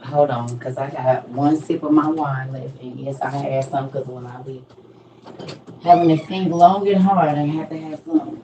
Hold on, because I got one sip of my wine left. And yes, I had some because when I be having this thing long and hard, I have to have some.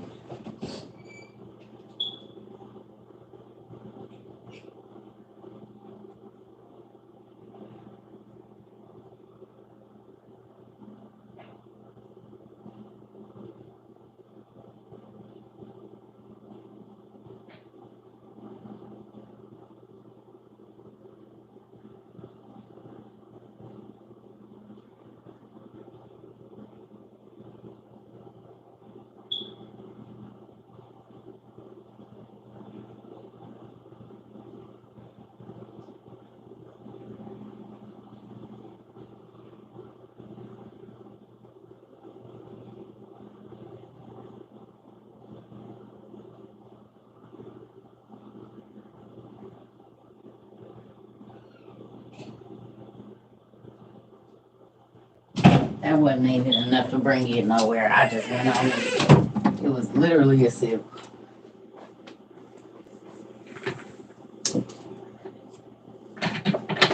That wasn't even enough to bring it nowhere. I just went on it. It was literally a sip.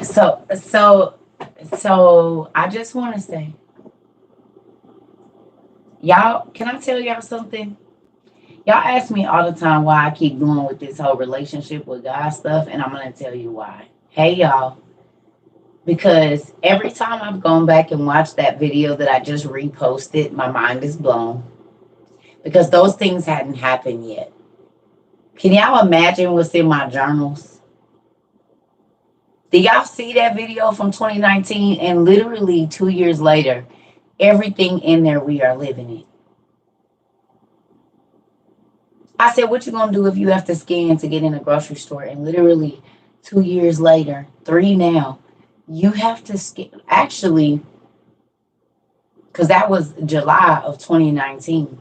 So, so, so I just want to say, y'all, can I tell y'all something? Y'all ask me all the time why I keep going with this whole relationship with God stuff, and I'm going to tell you why. Hey, y'all, because every time I've gone back and watched that video that I just reposted, my mind is blown because those things hadn't happened yet. Can y'all imagine what's in my journals? Did y'all see that video from 2019? And literally 2 years later, everything in there we are living in. I said, what you gonna do if you have to scan to get in a grocery store? And literally 2 years later, three now, you have to scan. Actually, because that was July of 2019.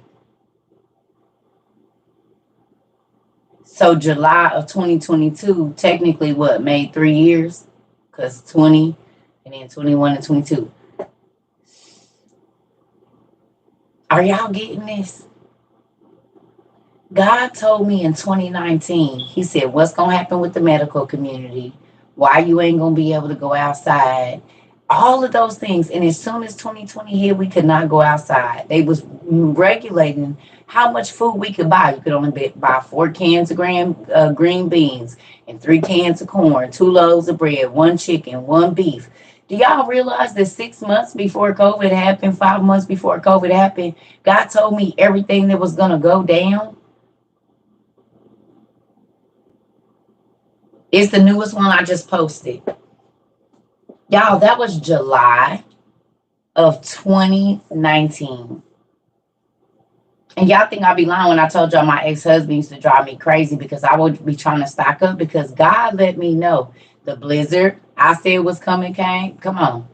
So July of 2022, technically what, made 3 years? Because 20 and then 21 and 22. Are y'all getting this? God told me in 2019, he said, what's going to happen with the medical community? Why you ain't going to be able to go outside? All of those things. And as soon as 2020 hit, we could not go outside. They was regulating how much food we could buy. You could only buy 4 cans of green beans and 3 cans of corn, 2 loaves of bread, 1 chicken, 1 beef. Do y'all realize that 6 months before COVID happened, 5 months before COVID happened, God told me everything that was going to go down? It's the newest one I just posted. Y'all, that was July of 2019. And y'all think I'd be lying when I told y'all my ex-husband used to drive me crazy because I would be trying to stock up because God let me know the blizzard I said was coming came. Come on.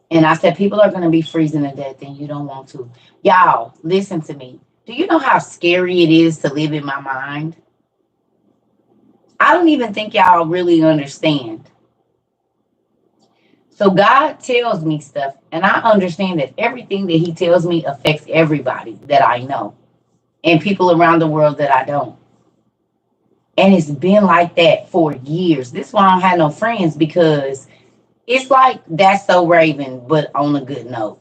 And I said, people are going to be freezing to death and you don't want to. Y'all, listen to me. Do you know how scary it is to live in my mind? I don't even think y'all really understand. So God tells me stuff, and I understand that everything that he tells me affects everybody that I know and people around the world that I don't. And it's been like that for years. This is why I don't have no friends because it's like That's So Raven, but on a good note.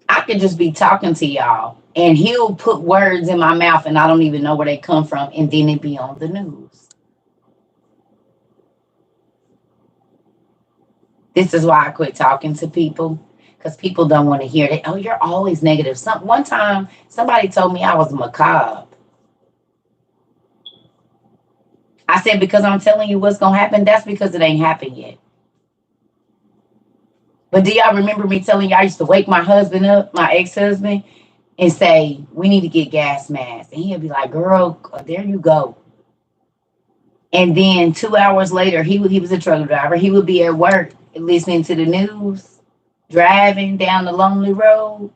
I could just be talking to y'all and he'll put words in my mouth and I don't even know where they come from. And then it be on the news. This is why I quit talking to people because people don't want to hear that. Oh, you're always negative. One time somebody told me I was macabre. I said, because I'm telling you what's going to happen. That's because it ain't happened yet. But do y'all remember me telling you I used to wake my husband up, my ex-husband, and say, we need to get gas masks. And he'll be like, girl, there you go. And then 2 hours later, he was a truck driver. He would be at work listening to the news, driving down the lonely road.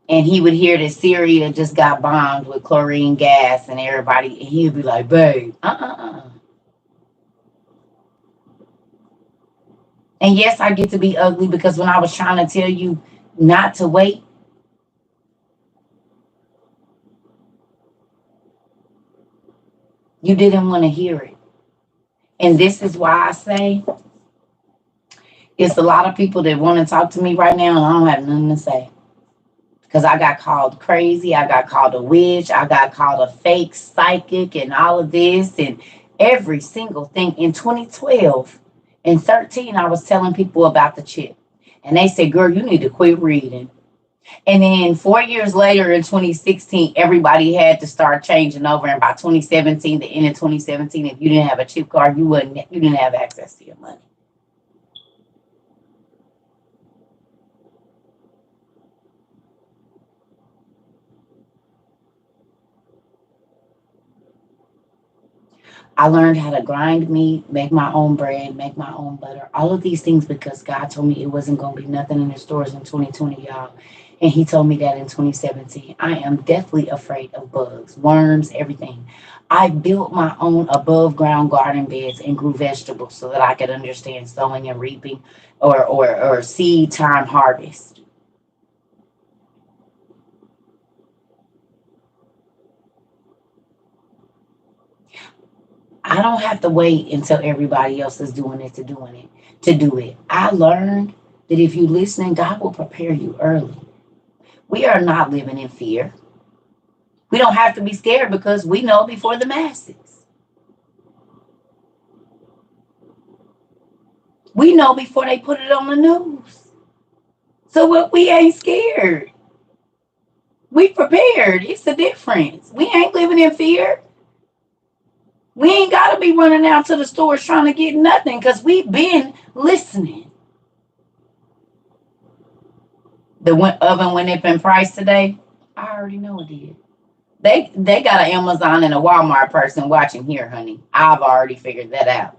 And he would hear that Syria just got bombed with chlorine gas and everybody. And he'd be like, babe, And yes, I get to be ugly because when I was trying to tell you not to wait, You didn't want to hear it. And this is why I say it's a lot of people that want to talk to me right now, and I don't have nothing to say. Because I got called crazy. I got called a witch. I got called a fake psychic and all of this and every single thing. In 2012 and 13, I was telling people about the chip. And they said, girl, you need to quit reading. And then 4 years later in 2016, everybody had to start changing over. And by 2017, the end of 2017, if you didn't have a chip card, you didn't have access to your money. I learned how to grind meat, make my own bread, make my own butter, all of these things because God told me it wasn't going to be nothing in the stores in 2020, y'all. And he told me that in 2017. I am deathly afraid of bugs, worms, everything. I built my own above ground garden beds and grew vegetables so that I could understand sowing and reaping or seed time harvest. I don't have to wait until everybody else is doing it to do it. I learned that if you listen, God will prepare you early. We are not living in fear. We don't have to be scared because we know before the masses. We know before they put it on the news. So what, we ain't scared. We prepared. It's the difference. We ain't living in fear. We ain't got to be running out to the stores trying to get nothing because we've been listening. The oven went up in price today. I already know it did. They got an Amazon and a Walmart person watching here, honey. I've already figured that out.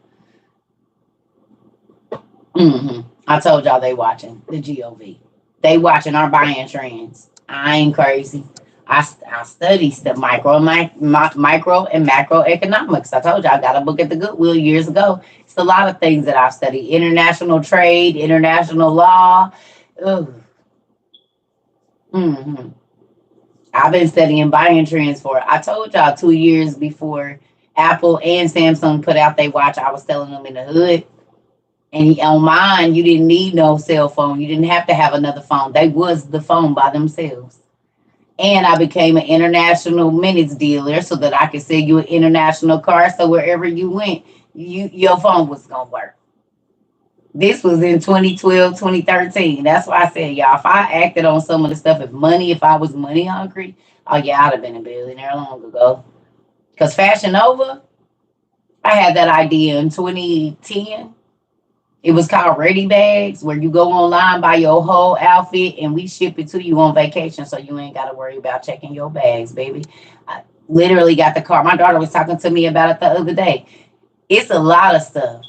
I told y'all they watching the GOV. They watching our buying trends. I ain't crazy. I study the micro and macroeconomics. I told you I got a book at the Goodwill years ago. It's a lot of things that I've studied: international trade, international law. Ugh. Mm-hmm. I've been studying buying trends for, I told y'all 2 years before Apple and Samsung put out their watch, I was selling them in the hood. And on mine, you didn't need no cell phone. You didn't have to have another phone. They was the phone by themselves. And I became an international minutes dealer so that I could sell you an international car. So wherever you went, your phone was gonna work. This was in 2012, 2013. That's why I said, y'all, if I acted on some of the stuff, if I was money hungry, oh yeah, I'd have been a billionaire long ago. Because Fashion Nova, I had that idea in 2010. It was called Ready Bags, where you go online, buy your whole outfit, and we ship it to you on vacation, so you ain't got to worry about checking your bags, baby. I literally got the car. My daughter was talking to me about it the other day. It's a lot of stuff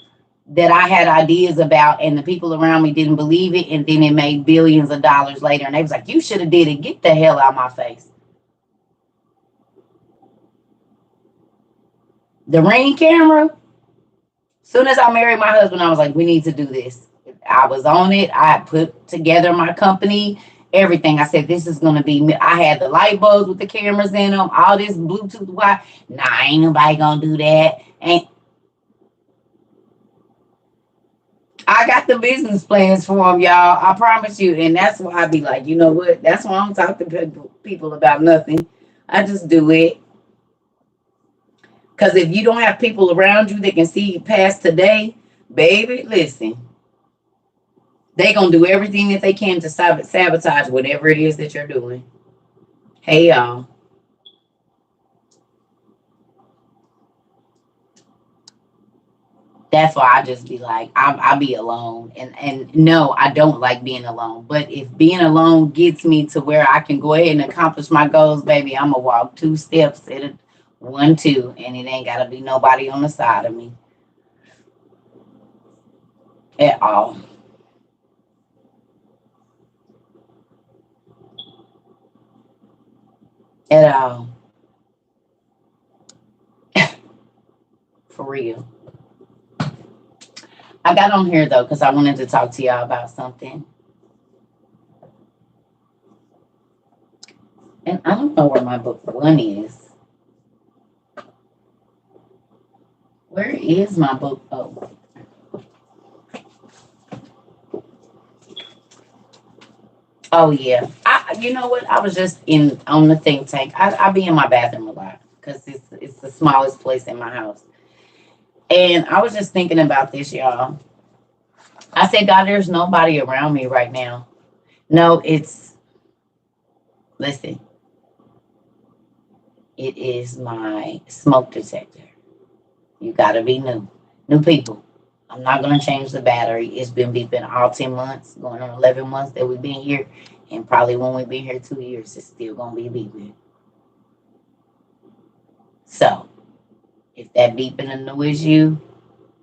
that I had ideas about, and the people around me didn't believe it, and then it made billions of dollars later, and they was like, "You should have did it. Get the hell out of my face." The Ring camera. Soon as I married my husband, I was like, we need to do this. I was on it. I put together my company, everything. I said, this is going to be me. I had the light bulbs with the cameras in them, all this Bluetooth wire. Nah, ain't nobody going to do that. Ain't. I got the business plans for them, y'all. I promise you. And that's why I be like, you know what? That's why I don't talk to people about nothing. I just do it. Because if you don't have people around you that can see you past today, baby, listen. They gonna do everything that they can to sabotage whatever it is that you're doing. Hey y'all. That's why I just be like, I be alone. And no, I don't like being alone. But if being alone gets me to where I can go ahead and accomplish my goals, baby, I'm gonna walk 2 steps at a 1, 2, and it ain't gotta be nobody on the side of me at all. At all. For real. I got on here though because I wanted to talk to y'all about something. And I don't know where my book one is. Where is my book? Oh yeah. You know what? I was just in on the think tank. I be in my bathroom a lot because it's the smallest place in my house. And I was just thinking about this, y'all. I said, God, there's nobody around me right now. No, it's listen, it is my smoke detector. You gotta be new. New people. I'm not gonna change the battery. It's been beeping all 10 months, going on 11 months that we've been here. And probably when we've been here 2 years, it's still gonna be beeping. So if that beeping annoys you,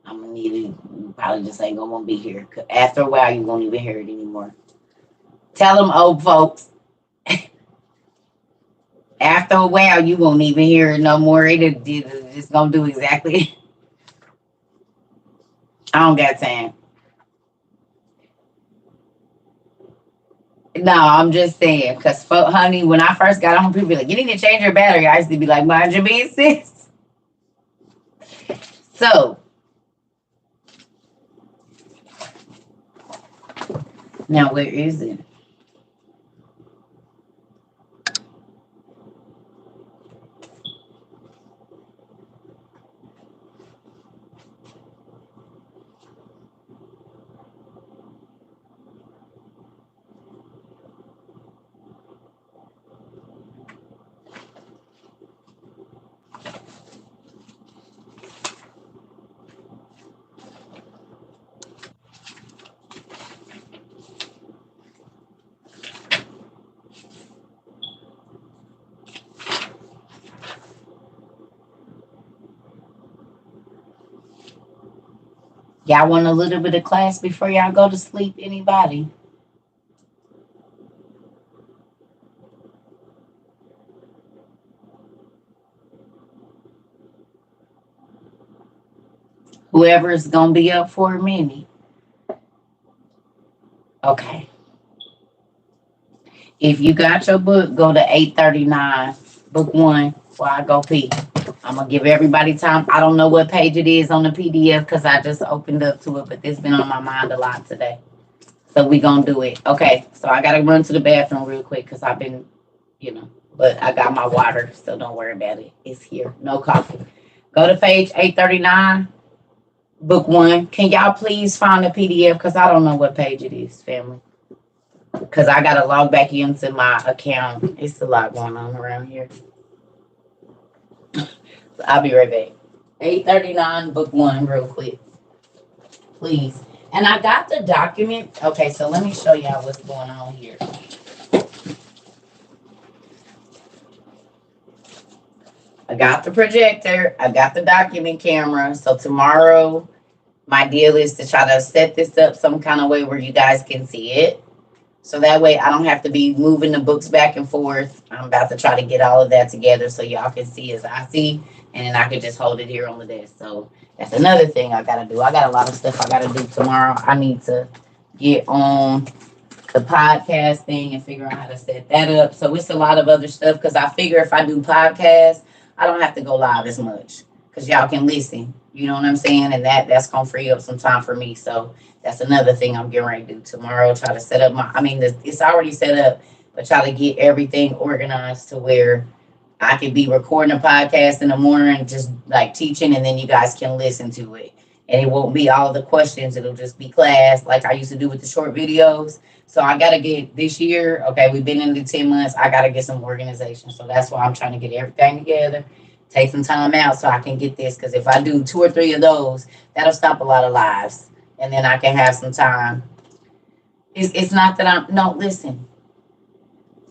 I'm gonna need you probably just ain't gonna be here. 'Cause after a while, you won't even hear it anymore. Tell them old folks. After a while, you won't even hear it no more. It just gonna do exactly. I don't got time. No, I'm just saying, because, honey, when I first got on, people be like, you need to change your battery. I used to be like, mind your business. So, now where is it? Y'all want a little bit of class before y'all go to sleep? Anybody? Whoever is going to be up for a minute. Okay. If you got your book, go to 839, book one, while I go pee. I'm gonna give everybody time. I don't know what page it is on the PDF because I just opened up to it, but this been on my mind a lot today. So we gonna do it. Okay. So I gotta run to the bathroom real quick because I've been, but I got my water, so don't worry about it. It's here. No coffee. Go to page 839, book one. Can y'all please find the PDF? Because I don't know what page it is, family. Because I gotta log back into my account. It's a lot going on around here. So I'll be right back. 839, book one, real quick, please. And I got the document. Okay, so let me show y'all what's going on here. I got the projector. I got the document camera. So tomorrow, my deal is to try to set this up some kind of way where you guys can see it. So that way I don't have to be moving the books back and forth. I'm about to try to get all of that together so y'all can see as I see. And then I can just hold it here on the desk. So that's another thing I gotta do. I got a lot of stuff I gotta do tomorrow. I need to get on the podcast thing and figure out how to set that up. So it's a lot of other stuff because I figure if I do podcasts, I don't have to go live as much because y'all can listen. You know what I'm saying? And that's gonna free up some time for me. So that's another thing I'm getting ready to do tomorrow. Try to set up my. I mean, it's already set up, but try to get everything organized to where I could be recording a podcast in the morning, just like teaching, and then you guys can listen to it. And it won't be all the questions. It'll just be class, like I used to do with the short videos. So I gotta get this year. Okay, we've been in the 10 months. I gotta get some organization. So that's why I'm trying to get everything together. Take some time out so I can get this. Because if I do two or three of those, that'll stop a lot of lives, and then I can have some time. It's not that I'm no listen.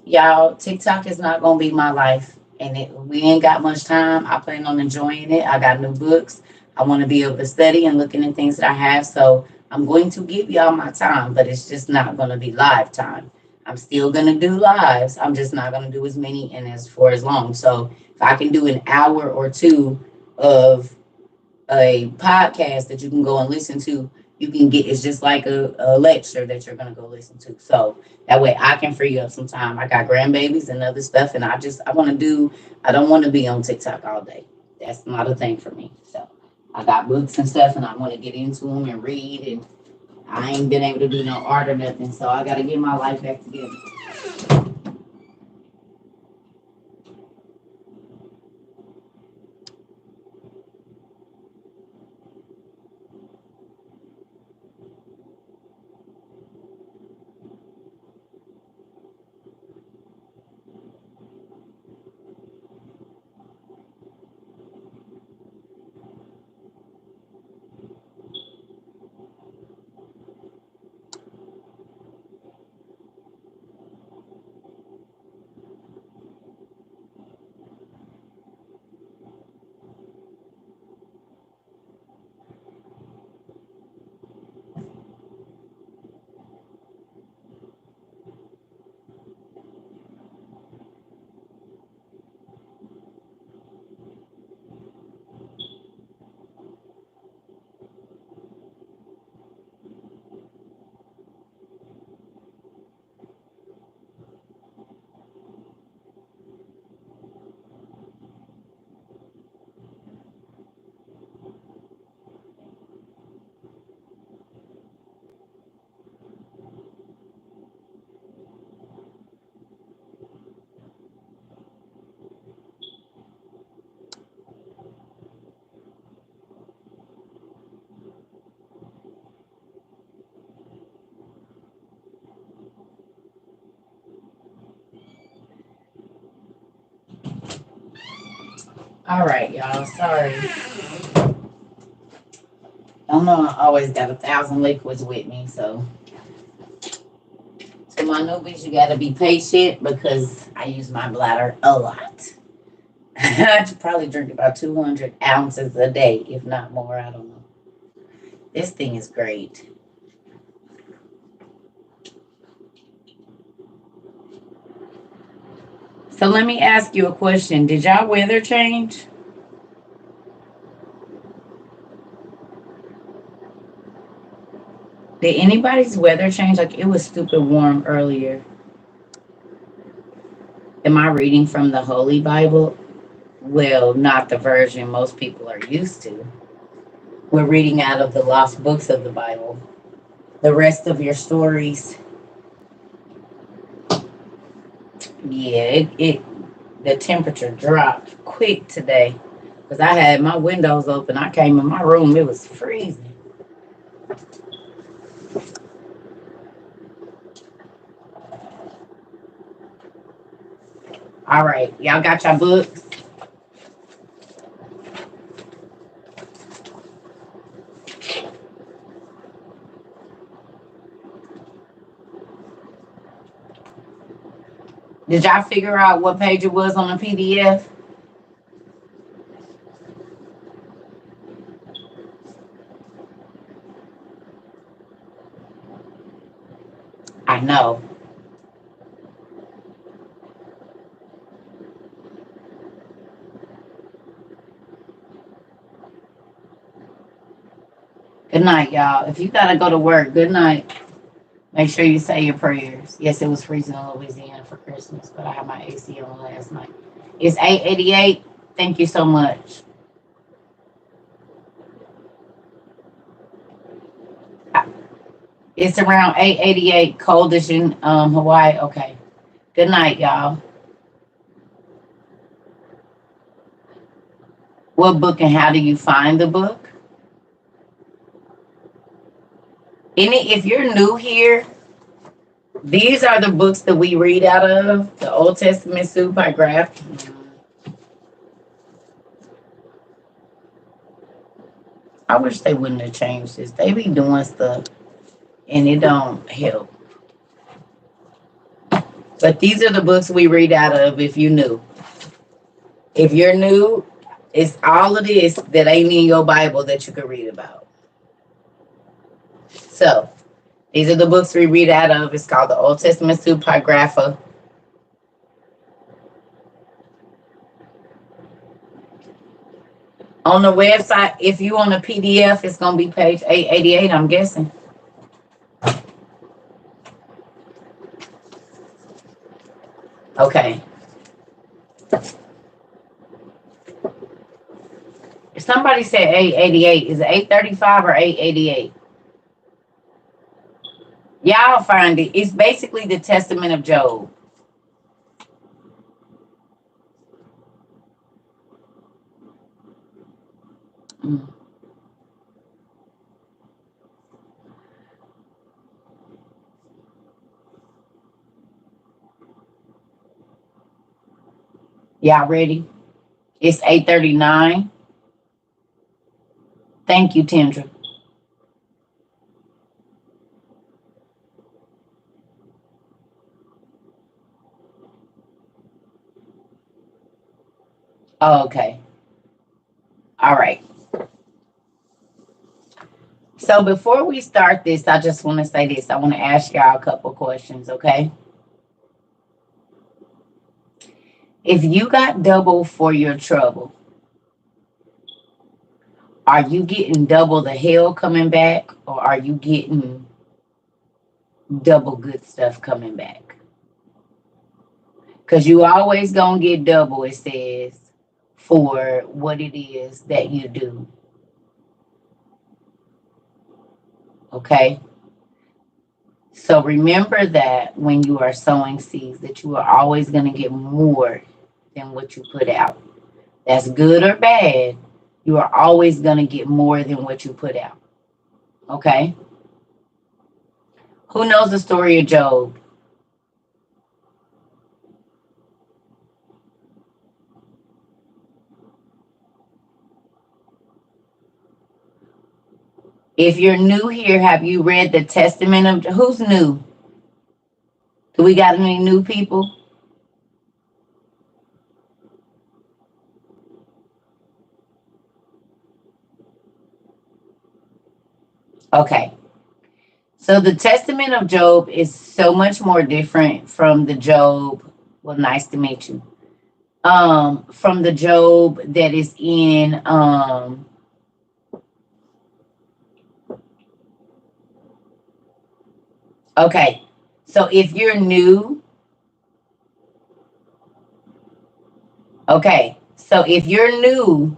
Y'all, TikTok is not gonna be my life, and we ain't got much time. I plan on enjoying it. I got new books. I want to be able to study and looking at things that I have. So I'm going to give y'all my time, but it's just not gonna be live time. I'm still gonna do lives. I'm just not gonna do as many and as for as long. So if I can do an hour or two of a podcast that you can go and listen to, you can get it's just like a lecture that you're gonna go listen to. So that way I can free up some time. I got grandbabies and other stuff, and I don't want to be on TikTok all day. That's not a thing for me. So I got books and stuff, and I want to get into them and read, and I ain't been able to do no art or nothing, so I got to get my life back together. All right, y'all. Sorry. I know I always got 1,000 liquids with me, so to my newbies, you got to be patient because I use my bladder a lot. I should probably drink about 200 ounces a day, if not more. I don't know. This thing is great. So let me ask you a question. Did y'all weather change? Did anybody's weather change? Like it was stupid warm earlier. Am I reading from the Holy Bible? Well, not the version most people are used to. We're reading out of the lost books of the Bible. The rest of your stories, yeah, the temperature dropped quick today because I had my windows open. I came in my room, it was freezing. All right, y'all got your books? Did y'all figure out what page it was on the PDF? I know. Good night, y'all. If you gotta go to work, good night. Make sure you say your prayers. Yes, it was freezing in Louisiana for Christmas, but I had my AC on last night. It's 8:88. Thank you so much. It's around 8:88, coldish in Hawaii. Okay. Good night, y'all. What book and how do you find the book? If you're new here, these are the books that we read out of. The Old Testament Supergraph. I wish they wouldn't have changed this. They be doing stuff and it don't help. But these are the books we read out of if you're new. If you're new, it's all of this that ain't in your Bible that you can read about. So these are the books we read out of. It's called the Old Testament Supergrapha. On the website, if you want a PDF, it's going to be page 888, I'm guessing. Okay. Somebody said 888. Is it 835 or 888? Y'all find it. It's basically the Testament of Job. Mm. Y'all ready? It's 839. Thank you, Tendra. Oh, okay. All right. So before we start this, I just want to say this. I want to ask y'all a couple questions, okay? If you got double for your trouble, are you getting double the hell coming back, or are you getting double good stuff coming back? Because you always gonna get double, it says, for what it is that you do. Okay? So remember that when you are sowing seeds, that you are always gonna get more than what you put out. That's good or bad. You are always gonna get more than what you put out. Okay? Who knows the story of Job? If you're new here, have you read the Testament of who's new? Do we got any new people? Okay. So the Testament of Job is so much more different from the Job. Well, nice to meet you. From the Job that is in okay. So if you're new, okay. So if you're new,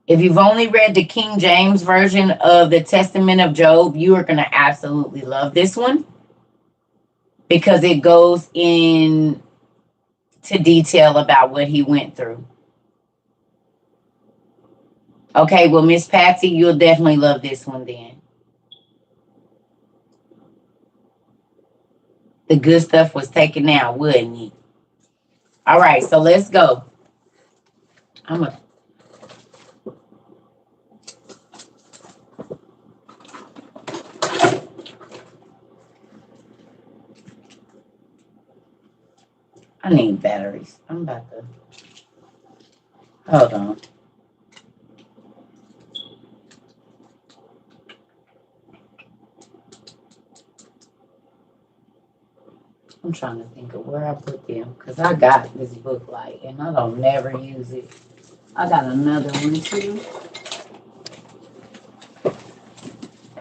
if you've only read the King James version of the Testament of Job, you are going to absolutely love this one because it goes in to detail about what he went through. Okay, well, Miss Patsy, you'll definitely love this one then. The good stuff was taken out, wouldn't it? All right, so let's go. I'm a I need batteries. I'm about to hold on. I'm trying to think of where I put them because I got this book light and I don't never use it. I got another one too.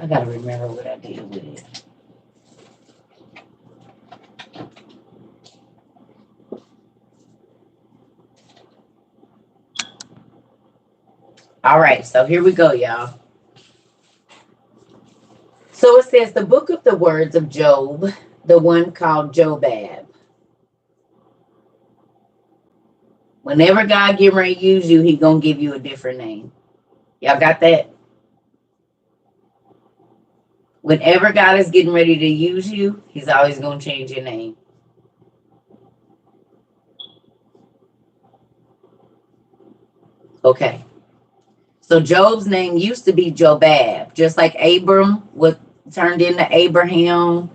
I gotta remember what I did with it. All right, so here we go, y'all. So it says the book of the words of Job, the one called Jobab. Whenever God get ready to use you, he gonna give you a different name. Y'all got that? Whenever God is getting ready to use you, he's always gonna change your name. Okay. So Job's name used to be Jobab, just like Abram was turned into Abraham,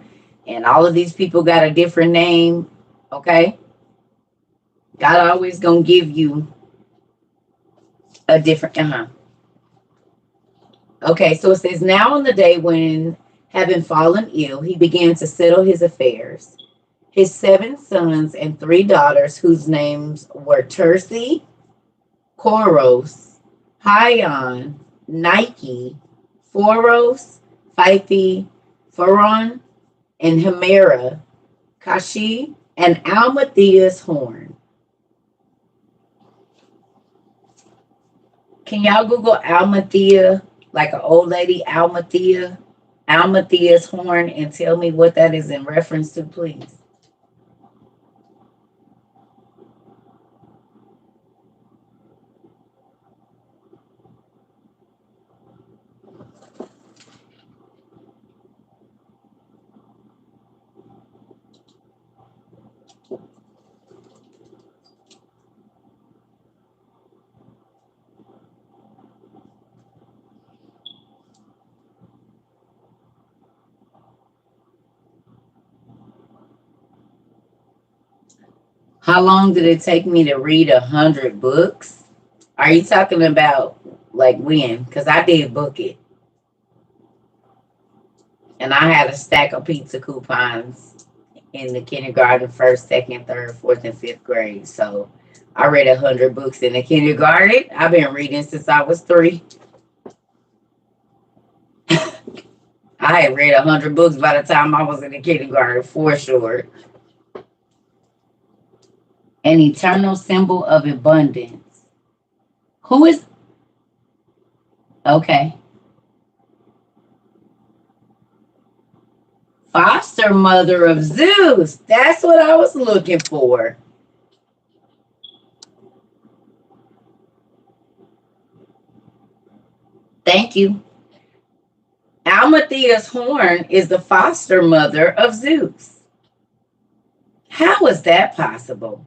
and all of these people got a different name. Okay. God always gonna give you a different Okay, so it says, now on the day when, having fallen ill, he began to settle his affairs. His 7 sons and 3 daughters, whose names were Tersi, Koros, Hyon, Nike, Phoros, Phi, Pharon, and Hemera, Kashi, and Almatheus Horn. Can y'all Google Almathea, like an old lady, Almathea, Almathea's horn, and tell me what that is in reference to, please? How long did it take me to read 100 books? Are you talking about like when? Because I did book it. And I had a stack of pizza coupons in the kindergarten, first, second, third, fourth, and fifth grade. So I read 100 books in the kindergarten. I've been reading since I was 3. I had read 100 books by the time I was in the kindergarten, for sure. An eternal symbol of abundance. Who is, okay, foster mother of Zeus. That's what I was looking for. Thank you. Almathea's horn is the foster mother of Zeus. How is that possible?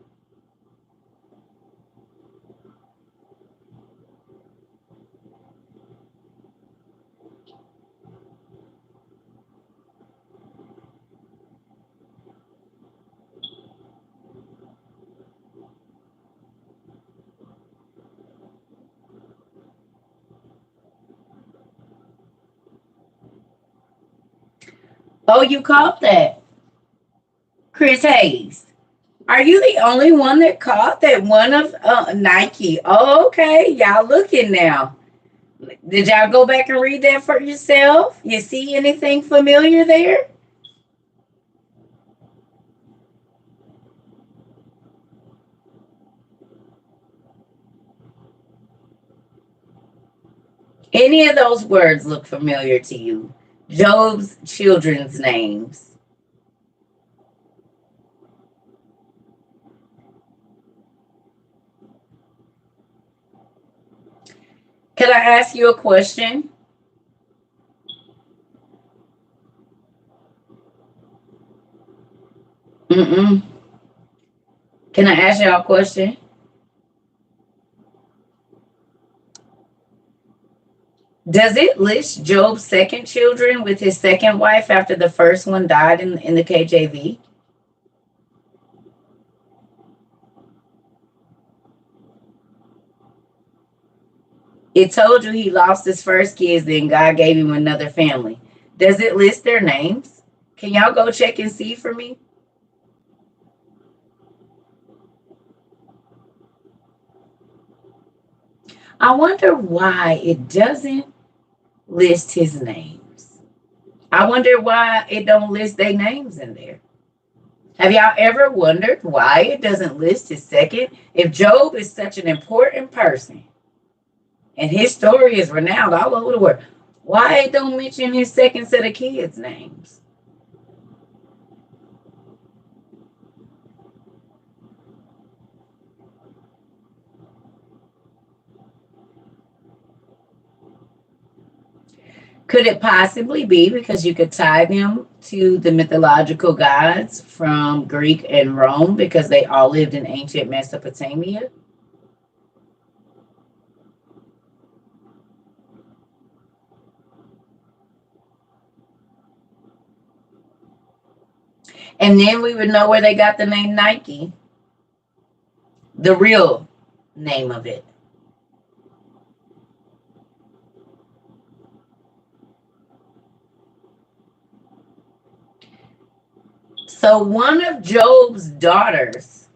Oh, you caught that, Chris Hayes. Are you the only one that caught that one of Nike? Oh, okay, y'all looking now. Did y'all go back and read that for yourself? You see anything familiar there? Any of those words look familiar to you? Job's children's names. Can I ask you a question? Mm-mm. Can I ask y'all a question? Does it list Job's second children with his second wife after the first one died in the KJV? It told you he lost his first kids, then God gave him another family. Does it list their names? Can y'all go check and see for me? I wonder why it doesn't list his names. I wonder why it don't list their names in there. Have y'all ever wondered why it doesn't list his second? If Job is such an important person and his story is renowned all over the world, why it don't mention his second set of kids' names? Could it possibly be because you could tie them to the mythological gods from Greek and Rome because they all lived in ancient Mesopotamia? And then we would know where they got the name Nike, the real name of it. So one of Job's daughters,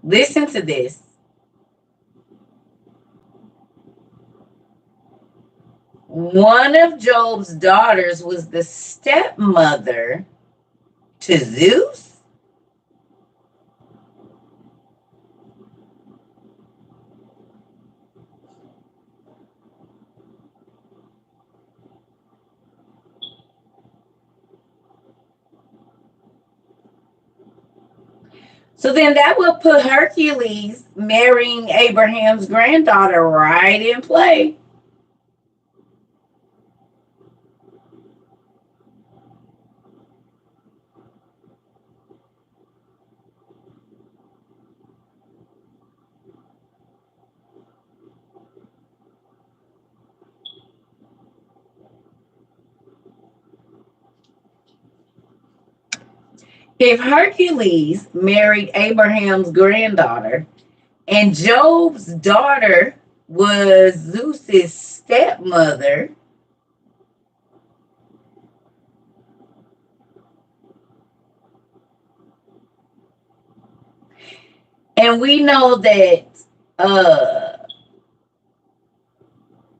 listen to this. One of Job's daughters was the stepmother to Zeus. So then that would put Hercules marrying Abraham's granddaughter right in play. If Hercules married Abraham's granddaughter and Job's daughter was Zeus's stepmother, and we know that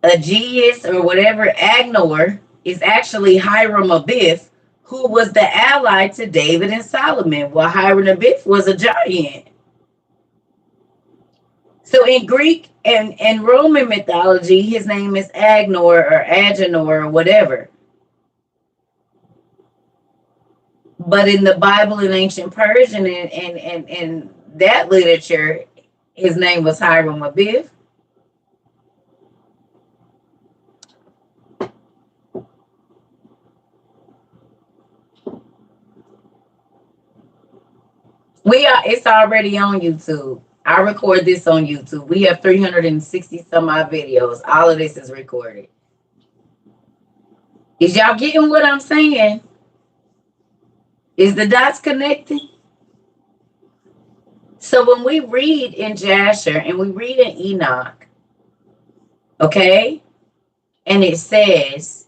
Aegeus or whatever Agnor is actually Hiram Abiff, who was the ally to David and Solomon. Well, Hiram Abiff was a giant. So in Greek and Roman mythology, his name is Agnor or Agenor or whatever. But in the Bible and ancient Persian and that literature, his name was Hiram Abiff. It's already on YouTube. I record this on YouTube. We have 360 some odd videos. All of this is recorded. Is y'all getting what I'm saying? Is the dots connected? So when we read in Jasher and we read in Enoch, okay, and it says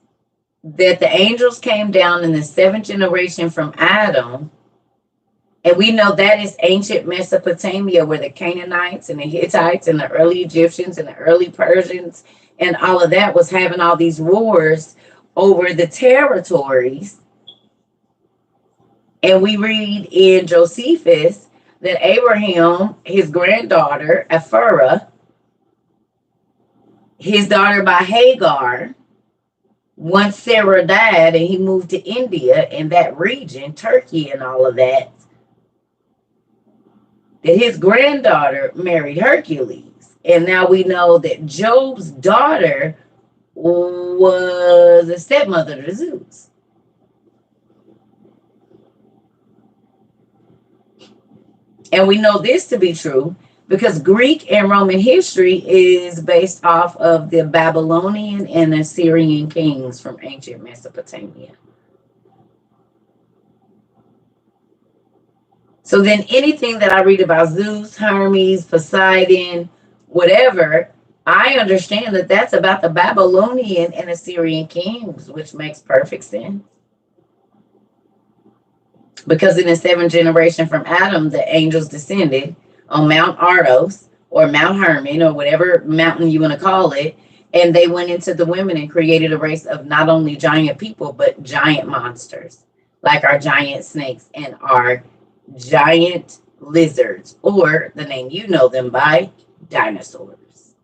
that the angels came down in the 7th generation from Adam, and we know that is ancient Mesopotamia, where the Canaanites and the Hittites and the early Egyptians and the early Persians and all of that was having all these wars over the territories. And we read in Josephus that Abraham, his granddaughter, Ephra, his daughter by Hagar, once Sarah died and he moved to India and that region, Turkey and all of that, that his granddaughter married Hercules. And now we know that Job's daughter was a stepmother to Zeus. And we know this to be true because Greek and Roman history is based off of the Babylonian and Assyrian kings from ancient Mesopotamia. So then anything that I read about Zeus, Hermes, Poseidon, whatever, I understand that that's about the Babylonian and Assyrian kings, which makes perfect sense. Because in the 7th generation from Adam, the angels descended on Mount Ardos or Mount Hermon or whatever mountain you want to call it. And they went into the women and created a race of not only giant people, but giant monsters, like our giant snakes and our giant lizards, or the name you know them by, dinosaurs.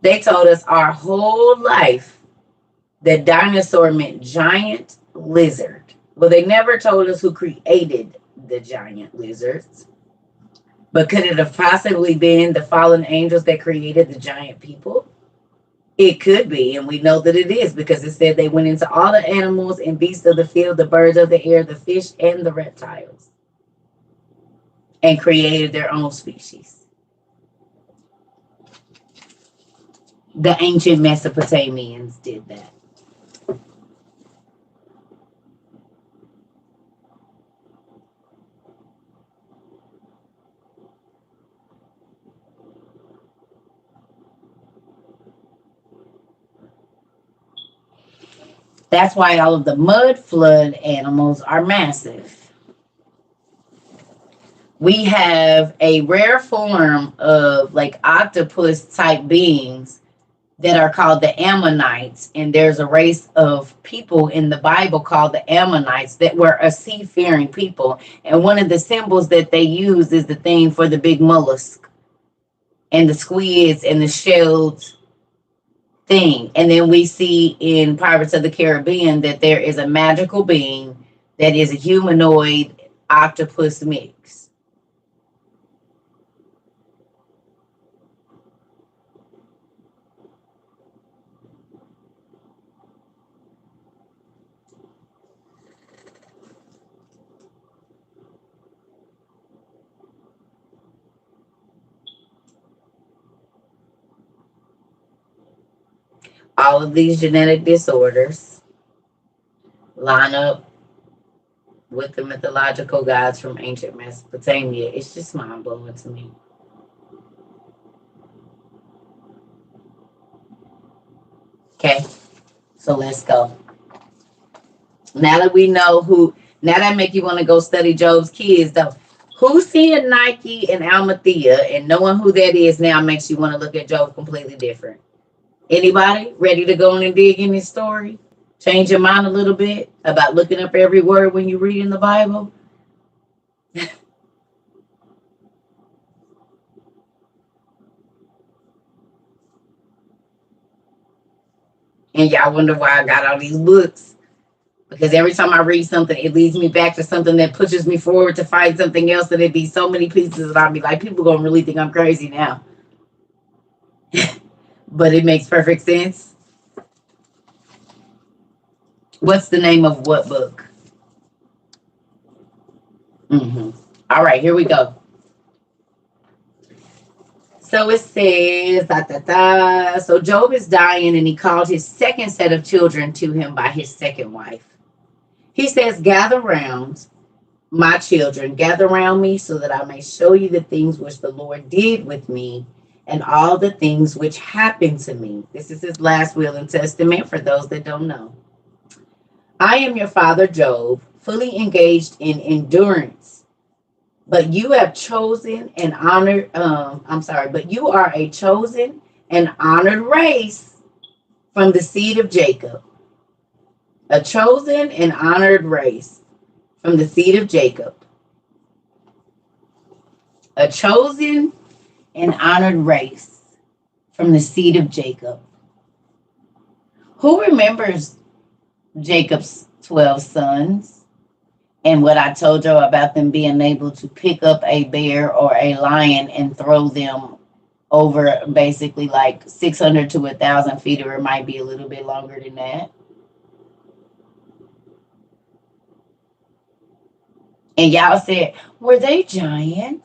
They told us our whole life that dinosaur meant giant lizard. Well, they never told us who created the giant lizards. But could it have possibly been the fallen angels that created the giant people? It could be, and we know that it is because it said they went into all the animals and beasts of the field, the birds of the air, the fish, and the reptiles, and created their own species. The ancient Mesopotamians did that. That's why all of the mud flood animals are massive. We have a rare form of like octopus type beings that are called the Ammonites. And there's a race of people in the Bible called the Ammonites that were a seafaring people. And one of the symbols that they use is the thing for the big mollusk and the squids and the shells thing. And then we see in Pirates of the Caribbean that there is a magical being that is a humanoid octopus mix. All of these genetic disorders line up with the mythological gods from ancient Mesopotamia. It's just mind blowing to me. Okay, so let's go. Now that we know now that make you want to go study Job's kids, though. Who's seeing Nike and Almathea, and knowing who that is now makes you want to look at Job completely different? Anybody ready to go in and dig in this story? Change your mind a little bit about looking up every word when you read in the Bible? And y'all wonder why I got all these books. Because every time I read something, it leads me back to something that pushes me forward to find something else. And it'd be so many pieces that I'll be like, people gonna really think I'm crazy now. But it makes perfect sense. What's the name of what book? All right, here we go. So it says, so Job is dying, and he called his second set of children to him by his second wife. He says, gather round, my children, gather round me so that I may show you the things which the Lord did with me and all the things which happened to me. This is his last will and testament for those that don't know. I am your father, Job, fully engaged in endurance, but you have chosen and honored, but you are a chosen and honored race from the seed of Jacob. A chosen and honored race from the seed of Jacob. A chosen and honored race from the seed of Jacob. Who remembers Jacob's 12 sons and what I told you about them being able to pick up a bear or a lion and throw them over basically like 600 to 1,000 feet, or it might be a little bit longer than that? And y'all said, were they giants?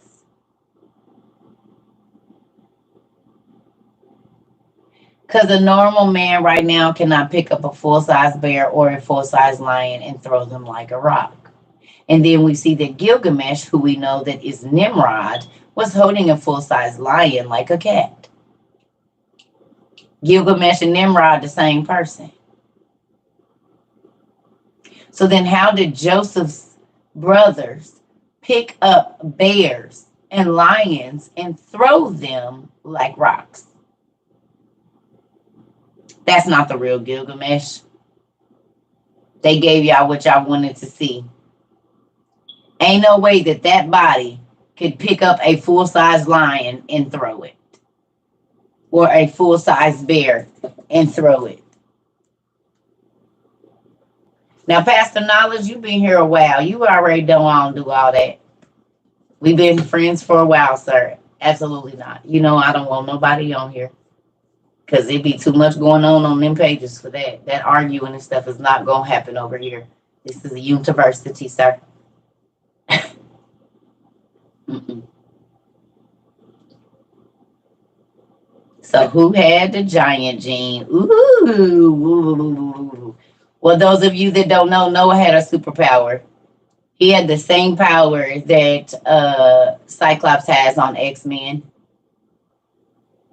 Because a normal man right now cannot pick up a full-size bear or a full-size lion and throw them like a rock. And then we see that Gilgamesh, who we know that is Nimrod, was holding a full-size lion like a cat. Gilgamesh and Nimrod, the same person. So then how did Joseph's brothers pick up bears and lions and throw them like rocks? That's not the real Gilgamesh. They gave y'all what y'all wanted to see. Ain't no way that that body could pick up a full-size lion and throw it. Or a full-size bear and throw it. Now, Pastor Knowledge, you've been here a while. You already don't want to do all that. We've been friends for a while, sir. Absolutely not. You know I don't want nobody on here. Because it'd be too much going on them pages for that. That arguing and stuff is not going to happen over here. This is a university, sir. So who had the giant gene? Ooh. Well, those of you that don't know, Noah had a superpower. He had the same power that Cyclops has on X-Men.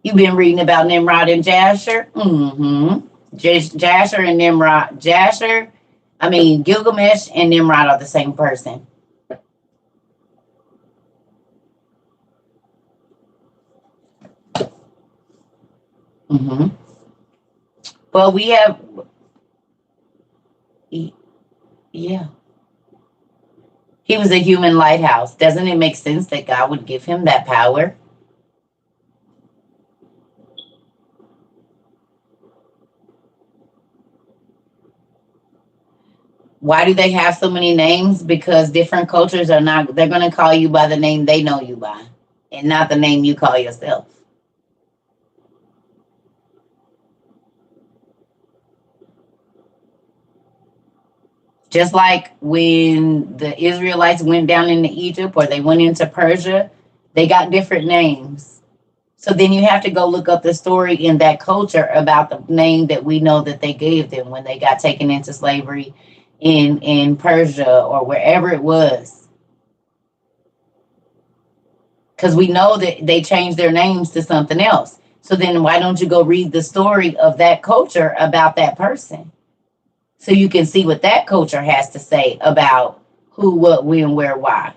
You've been reading about Nimrod and Jasher? Jasher and Nimrod. Gilgamesh and Nimrod are the same person. Well, we have... Yeah. He was a human lighthouse. Doesn't it make sense that God would give him that power? Why do they have so many names? Because different cultures are not, they're going to call you by the name they know you by and not the name you call yourself. Just like when the Israelites went down into Egypt or they went into Persia, they got different names. So then you have to go look up the story in that culture about the name that we know that they gave them when they got taken into slavery in Persia or wherever it was. Because we know that they changed their names to something else. So then why don't you go read the story of that culture about that person? So you can see what that culture has to say about who, what, when, where, why.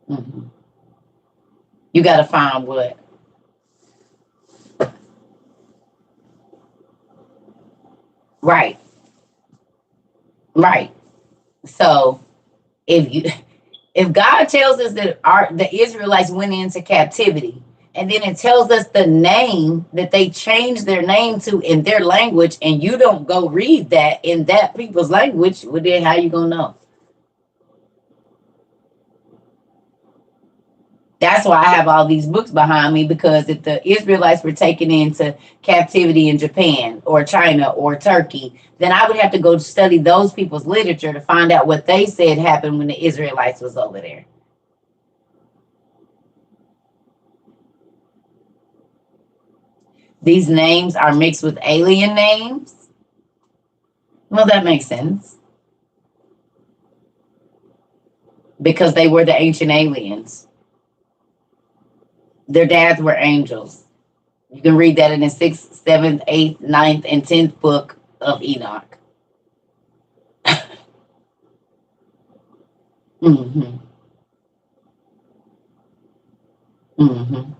Mm-hmm. You got to find what? Right. Right. So if God tells us that the Israelites went into captivity, and then it tells us the name that they changed their name to in their language, and you don't go read that in that people's language, well, then how you gonna know? That's why I have all these books behind me, because if the Israelites were taken into captivity in Japan or China or Turkey, then I would have to go study those people's literature to find out what they said happened when the Israelites was over there. These names are mixed with alien names. Well, that makes sense because they were the ancient aliens. Their dads were angels. You can read that in the 6th, 7th, 8th, 9th, and 10th book of Enoch. Mm-hmm. Mm-hmm.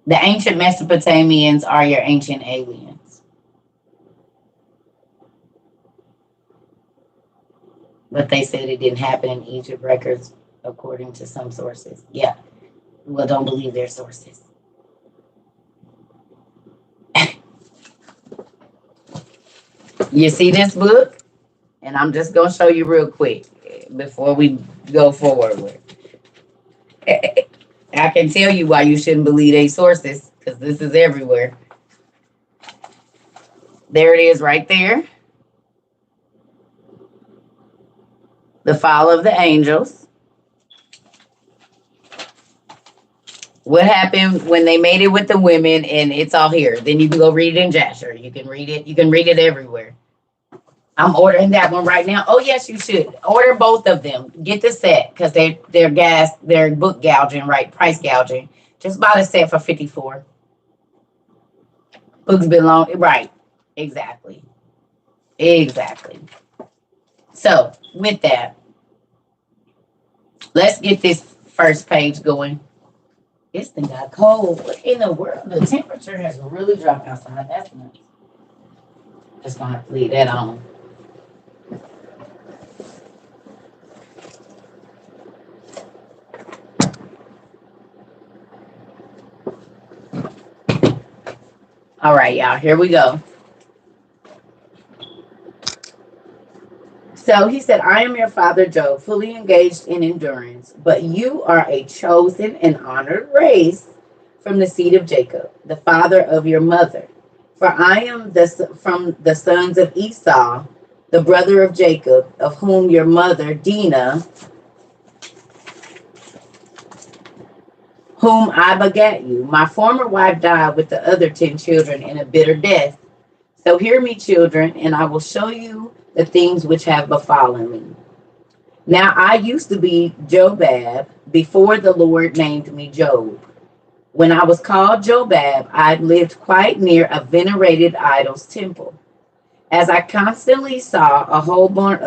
The ancient Mesopotamians are your ancient aliens. But they said it didn't happen in Egypt records, according to some sources. Yeah. Well, don't believe their sources. You see this book? And I'm just going to show you real quick before we go forward with it. I can tell you why you shouldn't believe their sources, because this is everywhere. There it is right there. The fall of the angels. What happened when they made it with the women, and it's all here. Then you can go read it in Jasher. You can read it. You can read it everywhere. I'm ordering that one right now. Oh yes, you should order both of them. Get the set because they're book gouging, right? Price gouging. Just buy the set for $54. Books been long, right? Exactly. Exactly. So with that, let's get this first page going. This thing got cold. What in the world? The temperature has really dropped outside. That's nice. Just gonna have to leave that on. All right, y'all, here we go. So he said, I am your father, Job, fully engaged in endurance, but you are a chosen and honored race from the seed of Jacob, the father of your mother. For I am from the sons of Esau, the brother of Jacob, of whom your mother, Dinah, whom I begat you. My former wife died with the other 10 children in a bitter death. So hear me, children, and I will show you the things which have befallen me. Now I used to be Jobab before the Lord named me Job. When I was called Jobab, I lived quite near a venerated idol's temple. As I constantly saw whole burnt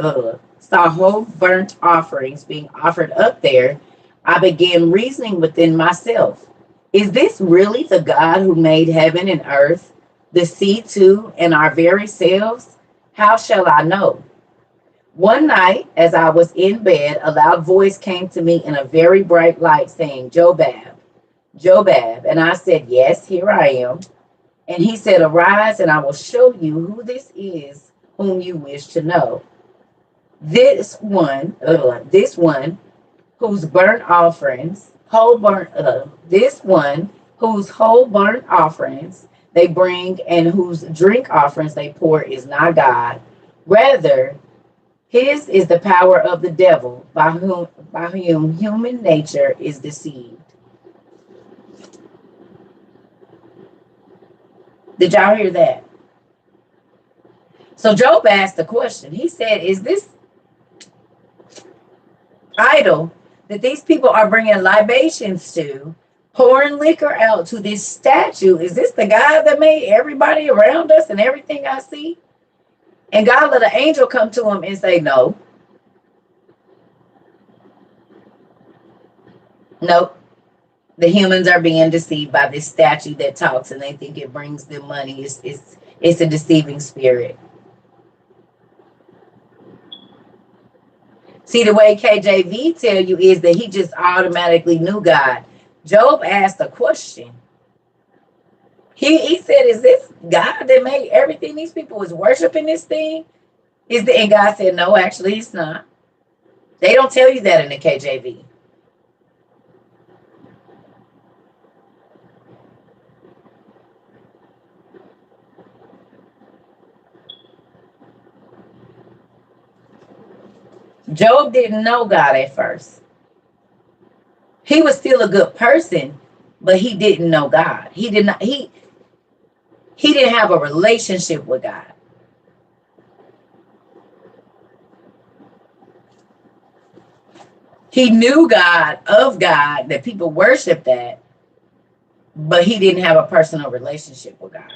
offerings being offered up there, I began reasoning within myself. Is this really the God who made heaven and earth, the sea too, and our very selves? How shall I know? One night, as I was in bed, a loud voice came to me in a very bright light saying, Jobab, Jobab. And I said, Yes, here I am. And he said, Arise, and I will show you who this is whom you wish to know. This one whose burnt offerings, this one whose whole burnt offerings they bring and whose drink offerings they pour is not God. Rather, his is the power of the devil by whom human nature is deceived. Did y'all hear that? So Job asked the question. He said, Is this idol that these people are bringing libations to, pouring liquor out to this statue? Is this the God that made everybody around us and everything I see? And God let an angel come to him and say, No, nope. The humans are being deceived by this statue that talks and they think it brings them money. It's a deceiving spirit. See, the way KJV tell you is that he just automatically knew God. Job asked a question. He said, Is this God that made everything these people was worshiping this thing? And God said, No, actually it's not. They don't tell you that in the KJV. Job didn't know God at first. He was still a good person, but he didn't know God. He didn't have a relationship with God. He knew God, of God, that people worship that, but he didn't have a personal relationship with God.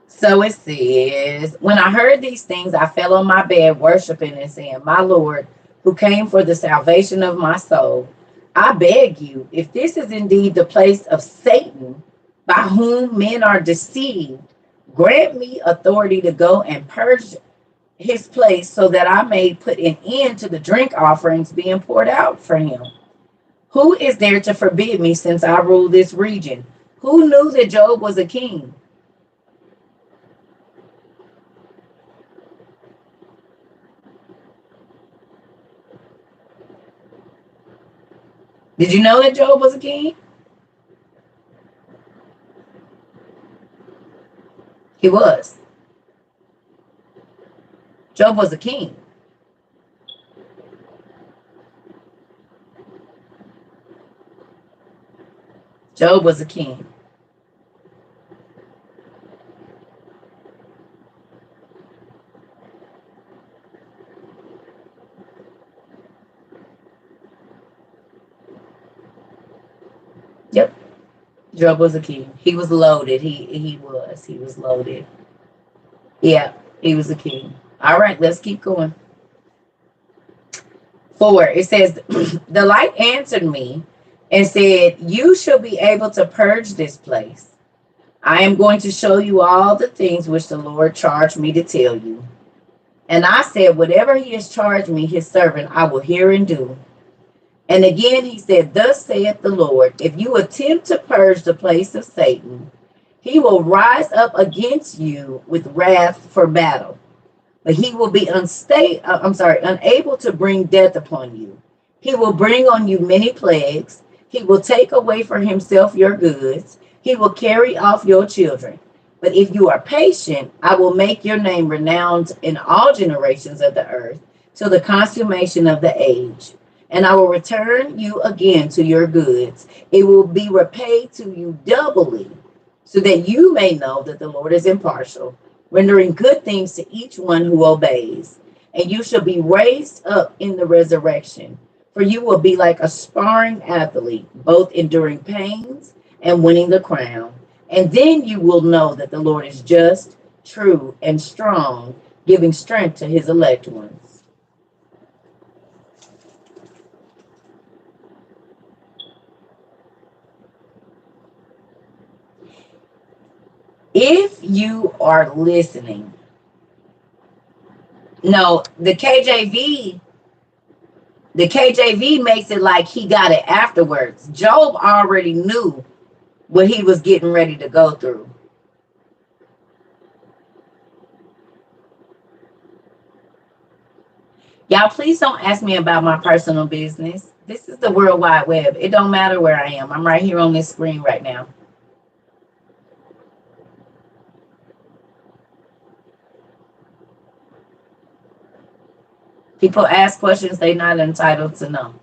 So it says, When I heard these things, I fell on my bed worshiping and saying, My Lord, who came for the salvation of my soul, I beg you, if this is indeed the place of Satan, by whom men are deceived, grant me authority to go and purge his place so that I may put an end to the drink offerings being poured out for him. Who is there to forbid me since I rule this region? Who knew that Job was a king? Did you know that Job was a king? He was. Job was a king. Job was a king. Yep. Job was a king. He was loaded. He was loaded. Yeah, he was a king. All right, let's keep going. 4, it says, The light answered me and said, You shall be able to purge this place. I am going to show you all the things which the Lord charged me to tell you. And I said, Whatever he has charged me, his servant, I will hear and do. And again he said, Thus saith the Lord, if you attempt to purge the place of Satan, he will rise up against you with wrath for battle. But he will be unable to bring death upon you. He will bring on you many plagues. He will take away for himself your goods. He will carry off your children. But if you are patient, I will make your name renowned in all generations of the earth till the consummation of the age. And I will return you again to your goods. It will be repaid to you doubly, so that you may know that the Lord is impartial, rendering good things to each one who obeys. And you shall be raised up in the resurrection, for you will be like a sparring athlete, both enduring pains and winning the crown. And then you will know that the Lord is just, true, and strong, giving strength to his elect ones. If you are listening, no, the KJV makes it like he got it afterwards. Job already knew what he was getting ready to go through. Y'all, please don't ask me about my personal business. This is the World Wide Web. It don't matter where I am. I'm right here on this screen right now. People ask questions they're not entitled to know.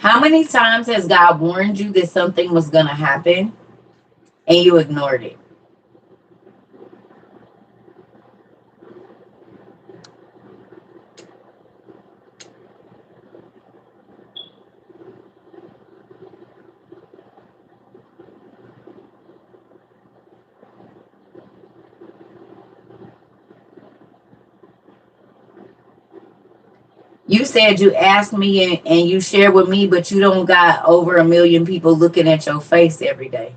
How many times has God warned you that something was going to happen and you ignored it? You said you asked me and you share with me, but you don't got over 1 million people looking at your face every day.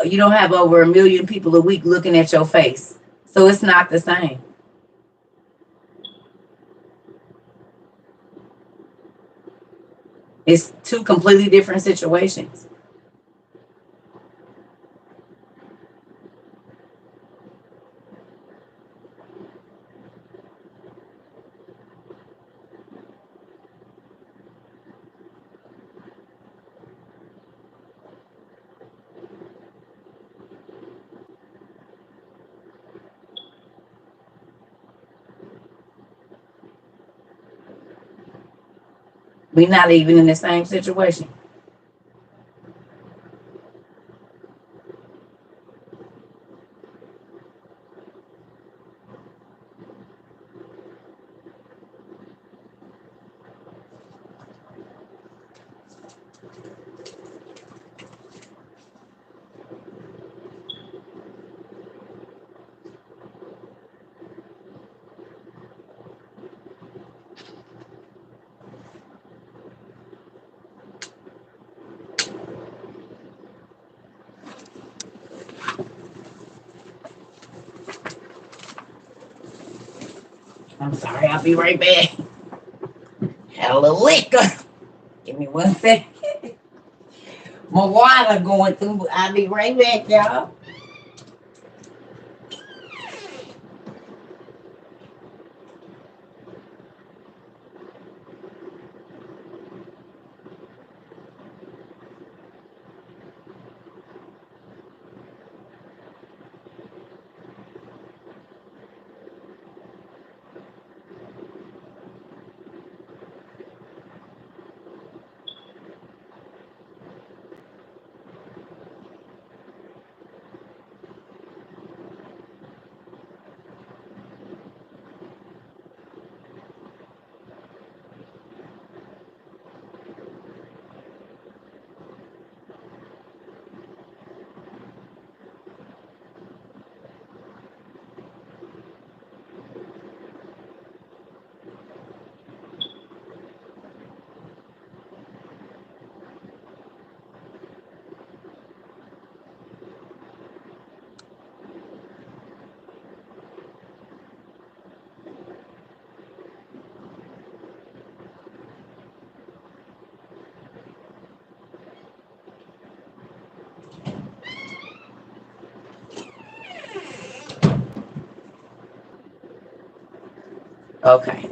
You don't have over 1 million people a week looking at your face. So it's not the same. It's two completely different situations. We're not even in the same situation. I'm sorry, I'll be right back. Had a little liquor. Give me 1 second. My water going through. I'll be right back, y'all. Okay.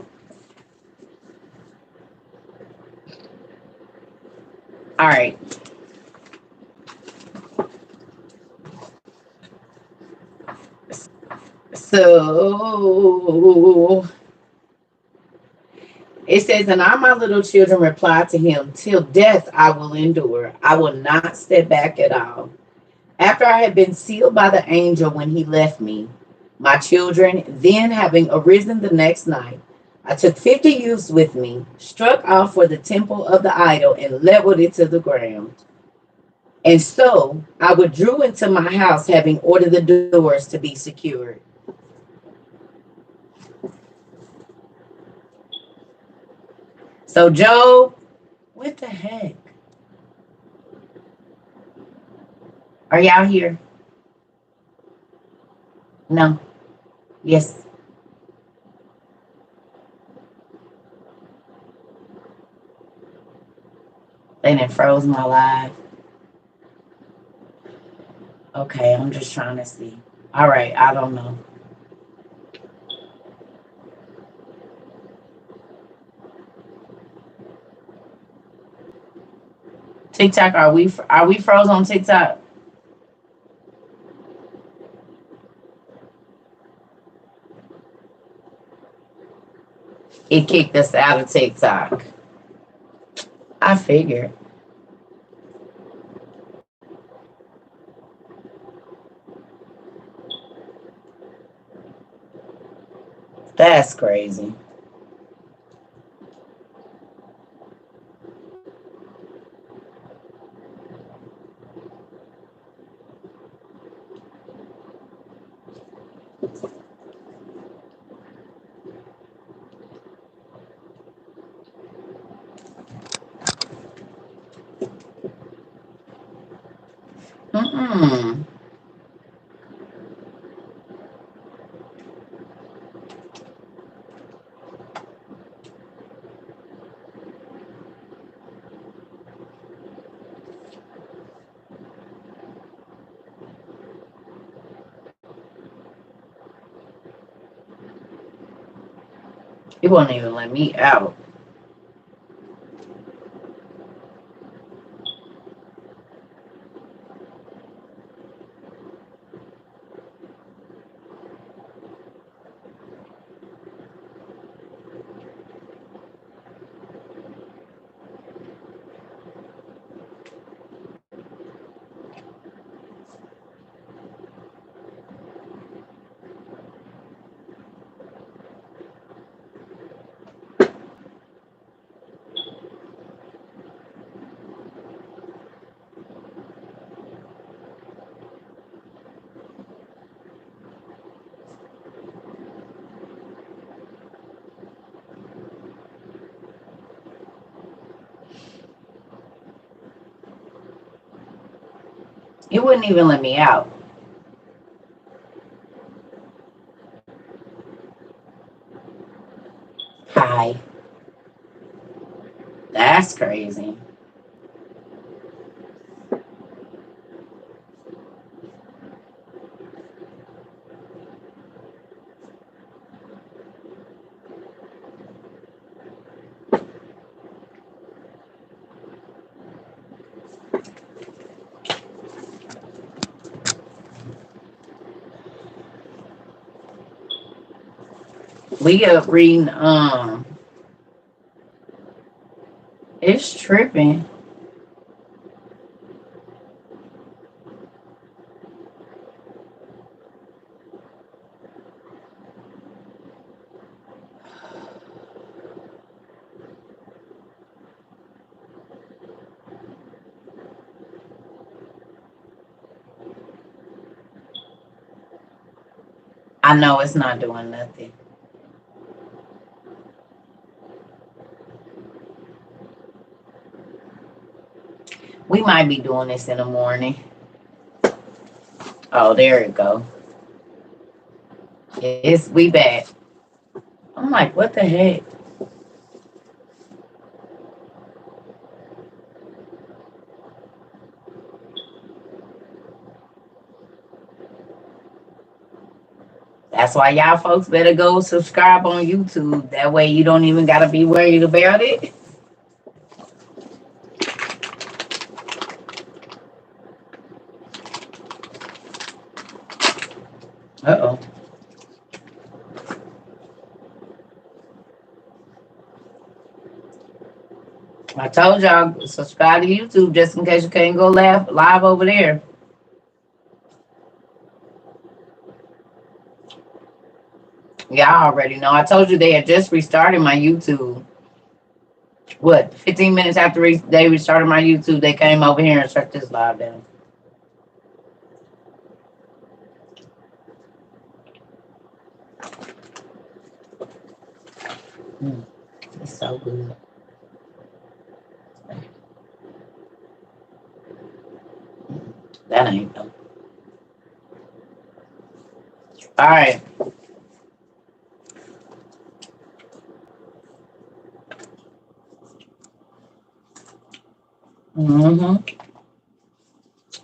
All right. So it says, and all my little children replied to him, till death I will endure. I will not step back at all. After I had been sealed by the angel when he left me, my children, then having arisen the next night, I took 50 youths with me, struck off for the temple of the idol, and leveled it to the ground. And so I withdrew into my house, having ordered the doors to be secured. So, Job, what the heck? Are y'all here? No. Yes. They done froze my live. Okay, I'm just trying to see. All right, I don't know. TikTok, are we froze on TikTok? It kicked us out of TikTok. I figured. That's crazy. Mm-mm. It won't even let me out. It wouldn't even let me out. Hi. That's crazy. We up reading it's tripping. I know it's not doing nothing. We might be doing this in the morning. Oh, there it go. It's we back. I'm like, what the heck? That's why y'all folks better go subscribe on YouTube. That way you don't even gotta be worried about it. Uh-oh. I told y'all subscribe to YouTube just in case you can't go live over there. Y'all already know. I told you they had just restarted my YouTube. What, 15 minutes after they restarted my YouTube, they came over here and shut this live down. It's so good. That ain't though. All right.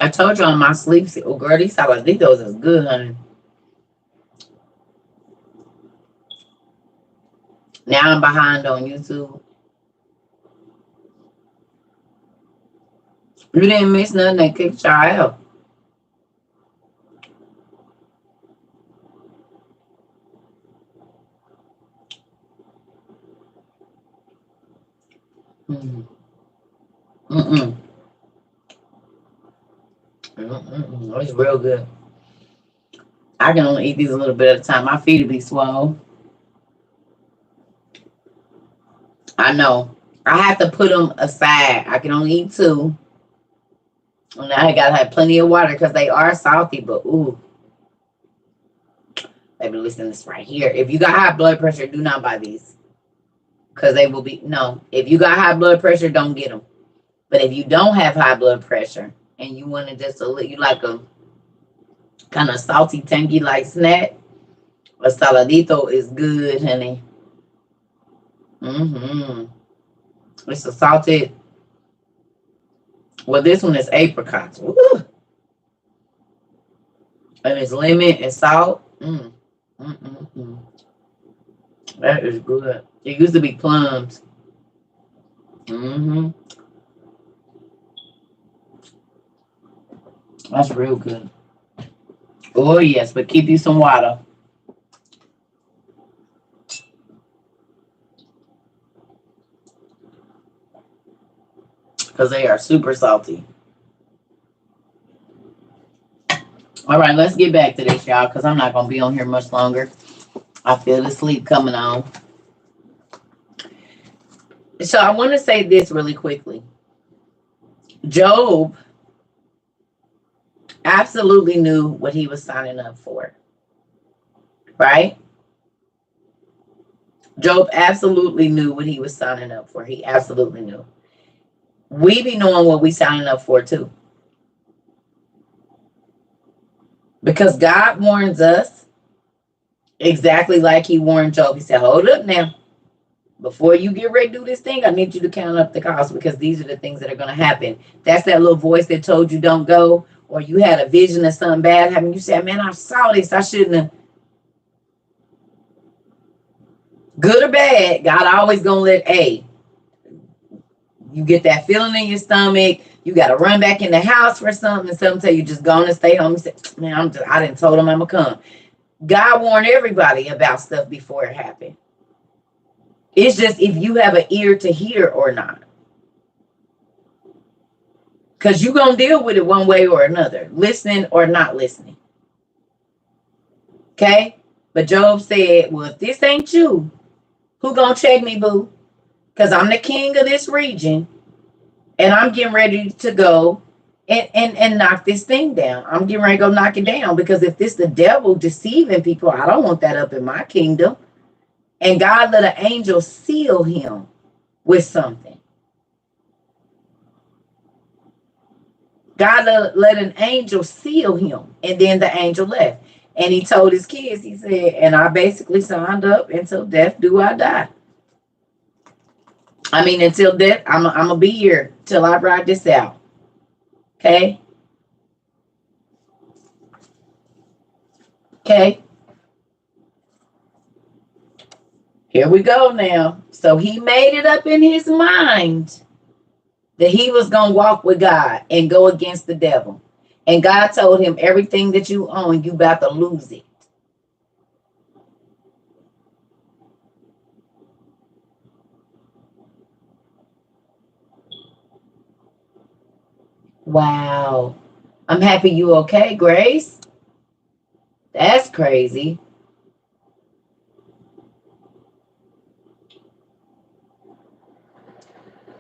I told you on my sleep. Oh, girl, these saladitos is good, honey. Now I'm behind on YouTube. You didn't miss nothing. They kicked y'all out. It's real good. I can only eat these a little bit at a time. My feet will be swole. I know. I have to put them aside. I can only eat 2. And I gotta have plenty of water because they are salty, but ooh. Baby, listen to this right here. If you got high blood pressure, do not buy these. Because they will be, no. If you got high blood pressure, don't get them. But if you don't have high blood pressure and you want to just, you like a kind of salty, tangy like snack, a saladito is good, honey. It's a salted. Well, this one is apricots. Woo. And it's lemon and salt. That is good. It used to be plums. That's real good. Oh, yes, but keep you some water. Because they are super salty. All right, let's get back to this, y'all, because I'm not going to be on here much longer. I feel the sleep coming on. So I want to say this really quickly. Job absolutely knew what he was signing up for. Right? Job absolutely knew what he was signing up for. He absolutely knew. We be knowing what we signing up for too. Because God warns us exactly like he warned Job. He said, hold up now. Before you get ready to do this thing, I need you to count up the cost because these are the things that are going to happen. That's that little voice that told you don't go, or you had a vision of something bad happening. You said, man, I saw this. I shouldn't have. Good or bad, God always going to let you get that feeling in your stomach. You got to run back in the house for something, and something tell you just going to stay home. You say, man, I didn't told him I'm going to come. God warned everybody about stuff before it happened. It's just if you have an ear to hear or not. Because you're going to deal with it one way or another, listening or not listening. Okay? But Job said, well, if this ain't you, who going to check me, boo? Because I'm the king of this region. And I'm getting ready to go and knock this thing down. I'm getting ready to go knock it down. Because if this the devil deceiving people, I don't want that up in my kingdom. And God let an angel seal him with something. God let an angel seal him. And then the angel left. And he told his kids, he said, and I basically signed up until death do I die. I mean, until death, I'm going to be here till I ride this out. Okay? Okay? Here we go now. So he made it up in his mind that he was going to walk with God and go against the devil. And God told him, everything that you own, you about to lose it. Wow. I'm happy you okay, Grace. That's crazy.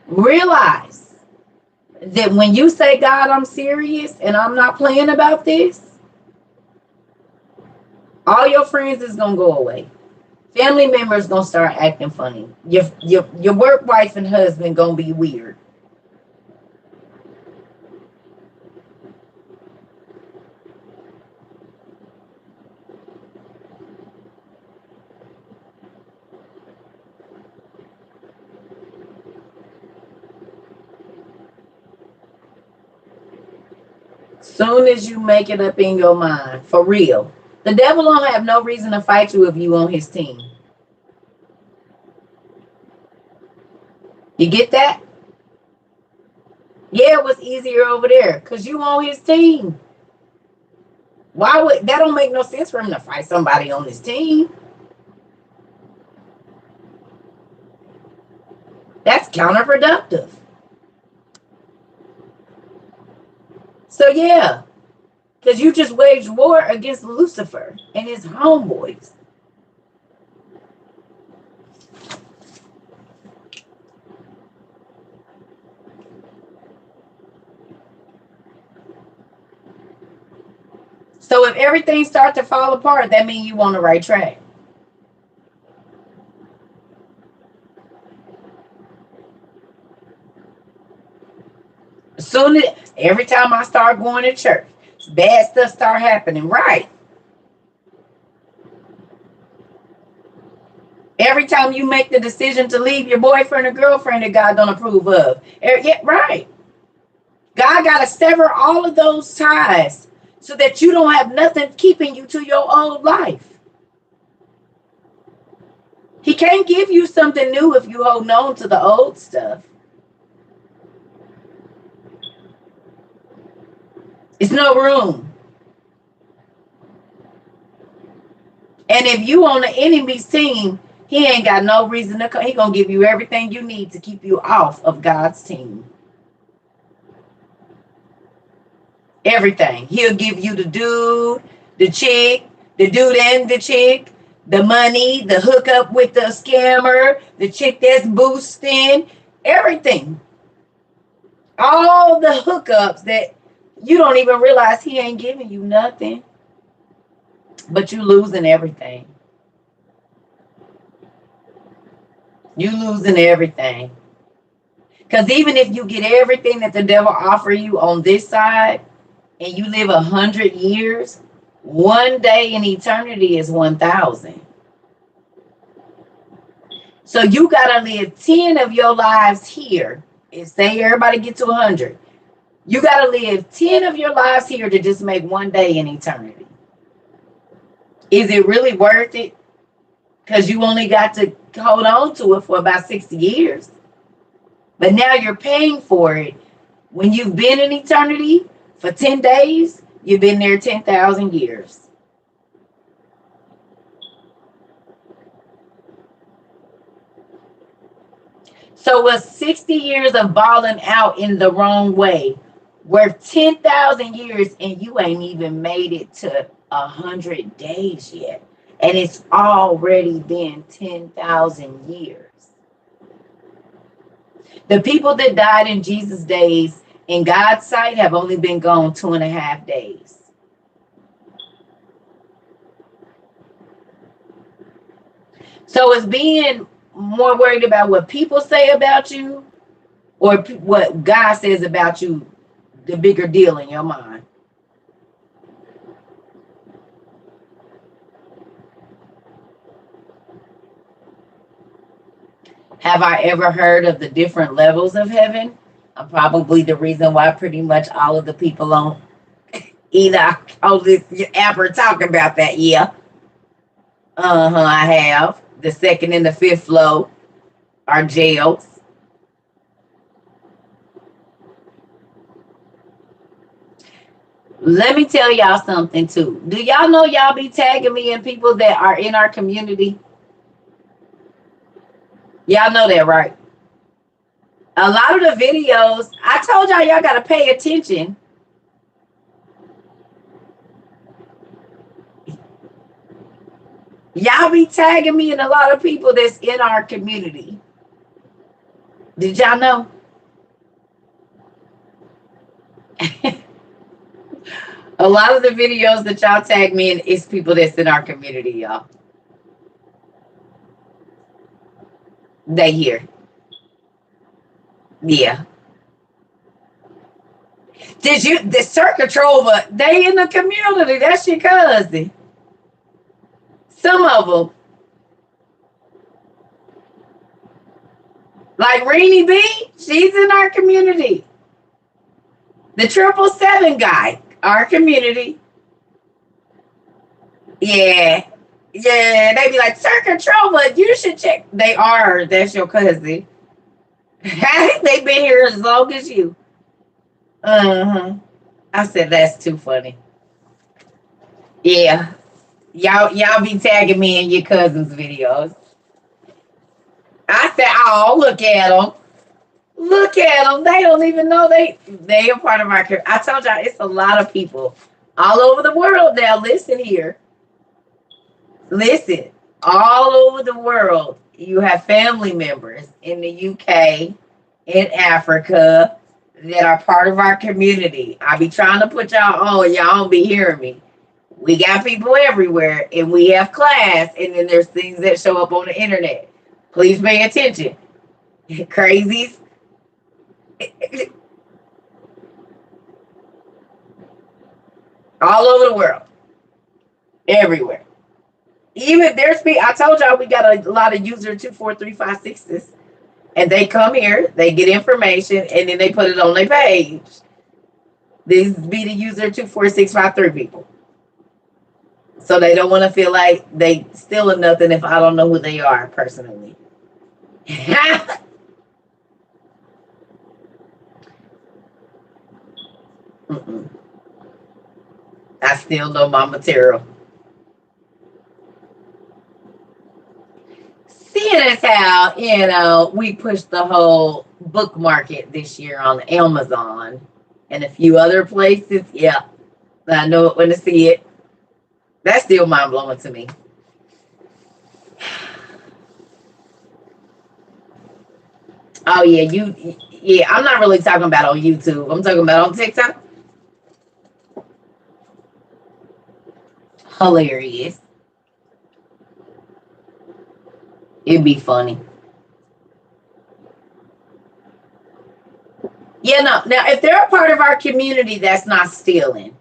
Realize that when you say, God, I'm serious and I'm not playing about this, all your friends is going to go away. Family members going to start acting funny. Your work wife and husband going to be weird. Soon as you make it up in your mind, for real, the devil don't have no reason to fight you if you on his team. You get that? Yeah, it was easier over there because you on his team. Why would that don't make no sense for him to fight somebody on his team? That's counterproductive. So yeah, because you just waged war against Lucifer and his homeboys. So if everything starts to fall apart, that means you on the right track. Soon as every time I start going to church, bad stuff start happening. Right. Every time you make the decision to leave your boyfriend or girlfriend that God don't approve of. Yeah, right. God got to sever all of those ties so that you don't have nothing keeping you to your old life. He can't give you something new if you hold on to the old stuff. It's no room. And if you on the enemy's team, he ain't got no reason to come. He gonna give you everything you need to keep you off of God's team. Everything. He'll give you the dude, the chick, the dude and the chick, the money, the hookup with the scammer, the chick that's boosting, everything. All the hookups that you don't even realize he ain't giving you nothing, but you losing everything. You losing everything. Because even if you get everything that the devil offer you on this side and you live 100 years, one day in eternity is 1,000. So you got to live 10 of your lives here. And say everybody get to 100. You got to live 10 of your lives here to just make one day in eternity. Is it really worth it? Because you only got to hold on to it for about 60 years. But now you're paying for it. When you've been in eternity for 10 days, you've been there 10,000 years. So was 60 years of balling out in the wrong way worth 10,000 years and you ain't even made it to 100 days yet? And it's already been 10,000 years. The people that died in Jesus' days in God's sight have only been gone 2.5 days. So it's being more worried about what people say about you or what God says about you, the bigger deal in your mind. Have I ever heard of the different levels of heaven? I'm probably the reason why pretty much all of the people on Enoch on this app are talking about that. Yeah. I have. The second and the fifth floor are jails. Let me tell y'all something too. Do y'all know y'all be tagging me in people that are in our community? Y'all know that, right? A lot of the videos, I told y'all got to pay attention. Y'all be tagging me in a lot of people that's in our community. Did y'all know? A lot of the videos that y'all tag me in is people that's in our community, y'all. They here. Yeah. Did you the Circa Trova? They in the community. That's your cousin. Some of them, like Rainy B, she's in our community. The 777 guy, our community. Yeah. Yeah, they be like, Circa Trova, you should check. They are. That's your cousin. They've been here as long as you. Uh-huh. I said, that's too funny. Yeah. Y'all be tagging me in your cousin's videos. I said, oh, look at them. Look at them. They don't even know they are part of our community. I told y'all, it's a lot of people all over the world now. Listen here. Listen. All over the world, you have family members in the UK, in Africa, that are part of our community. I be trying to put y'all on. Y'all don't be hearing me. We got people everywhere, and we have class, and then there's things that show up on the internet. Please pay attention. Crazies. All over the world. Everywhere. Even there's people, I told y'all we got a lot of user 24356s. And they come here, they get information, and then they put it on their page. These be the user 24653 people. So they don't want to feel like they stealing nothing if I don't know who they are personally. I still know my material. Seeing as how, we pushed the whole book market this year on Amazon and a few other places, yeah, I know it when to see it. That's still mind blowing to me. Oh yeah, I'm not really talking about on YouTube. I'm talking about on TikTok. Hilarious. It'd be funny. Yeah, no. Now, if they're a part of our community, that's not stealing.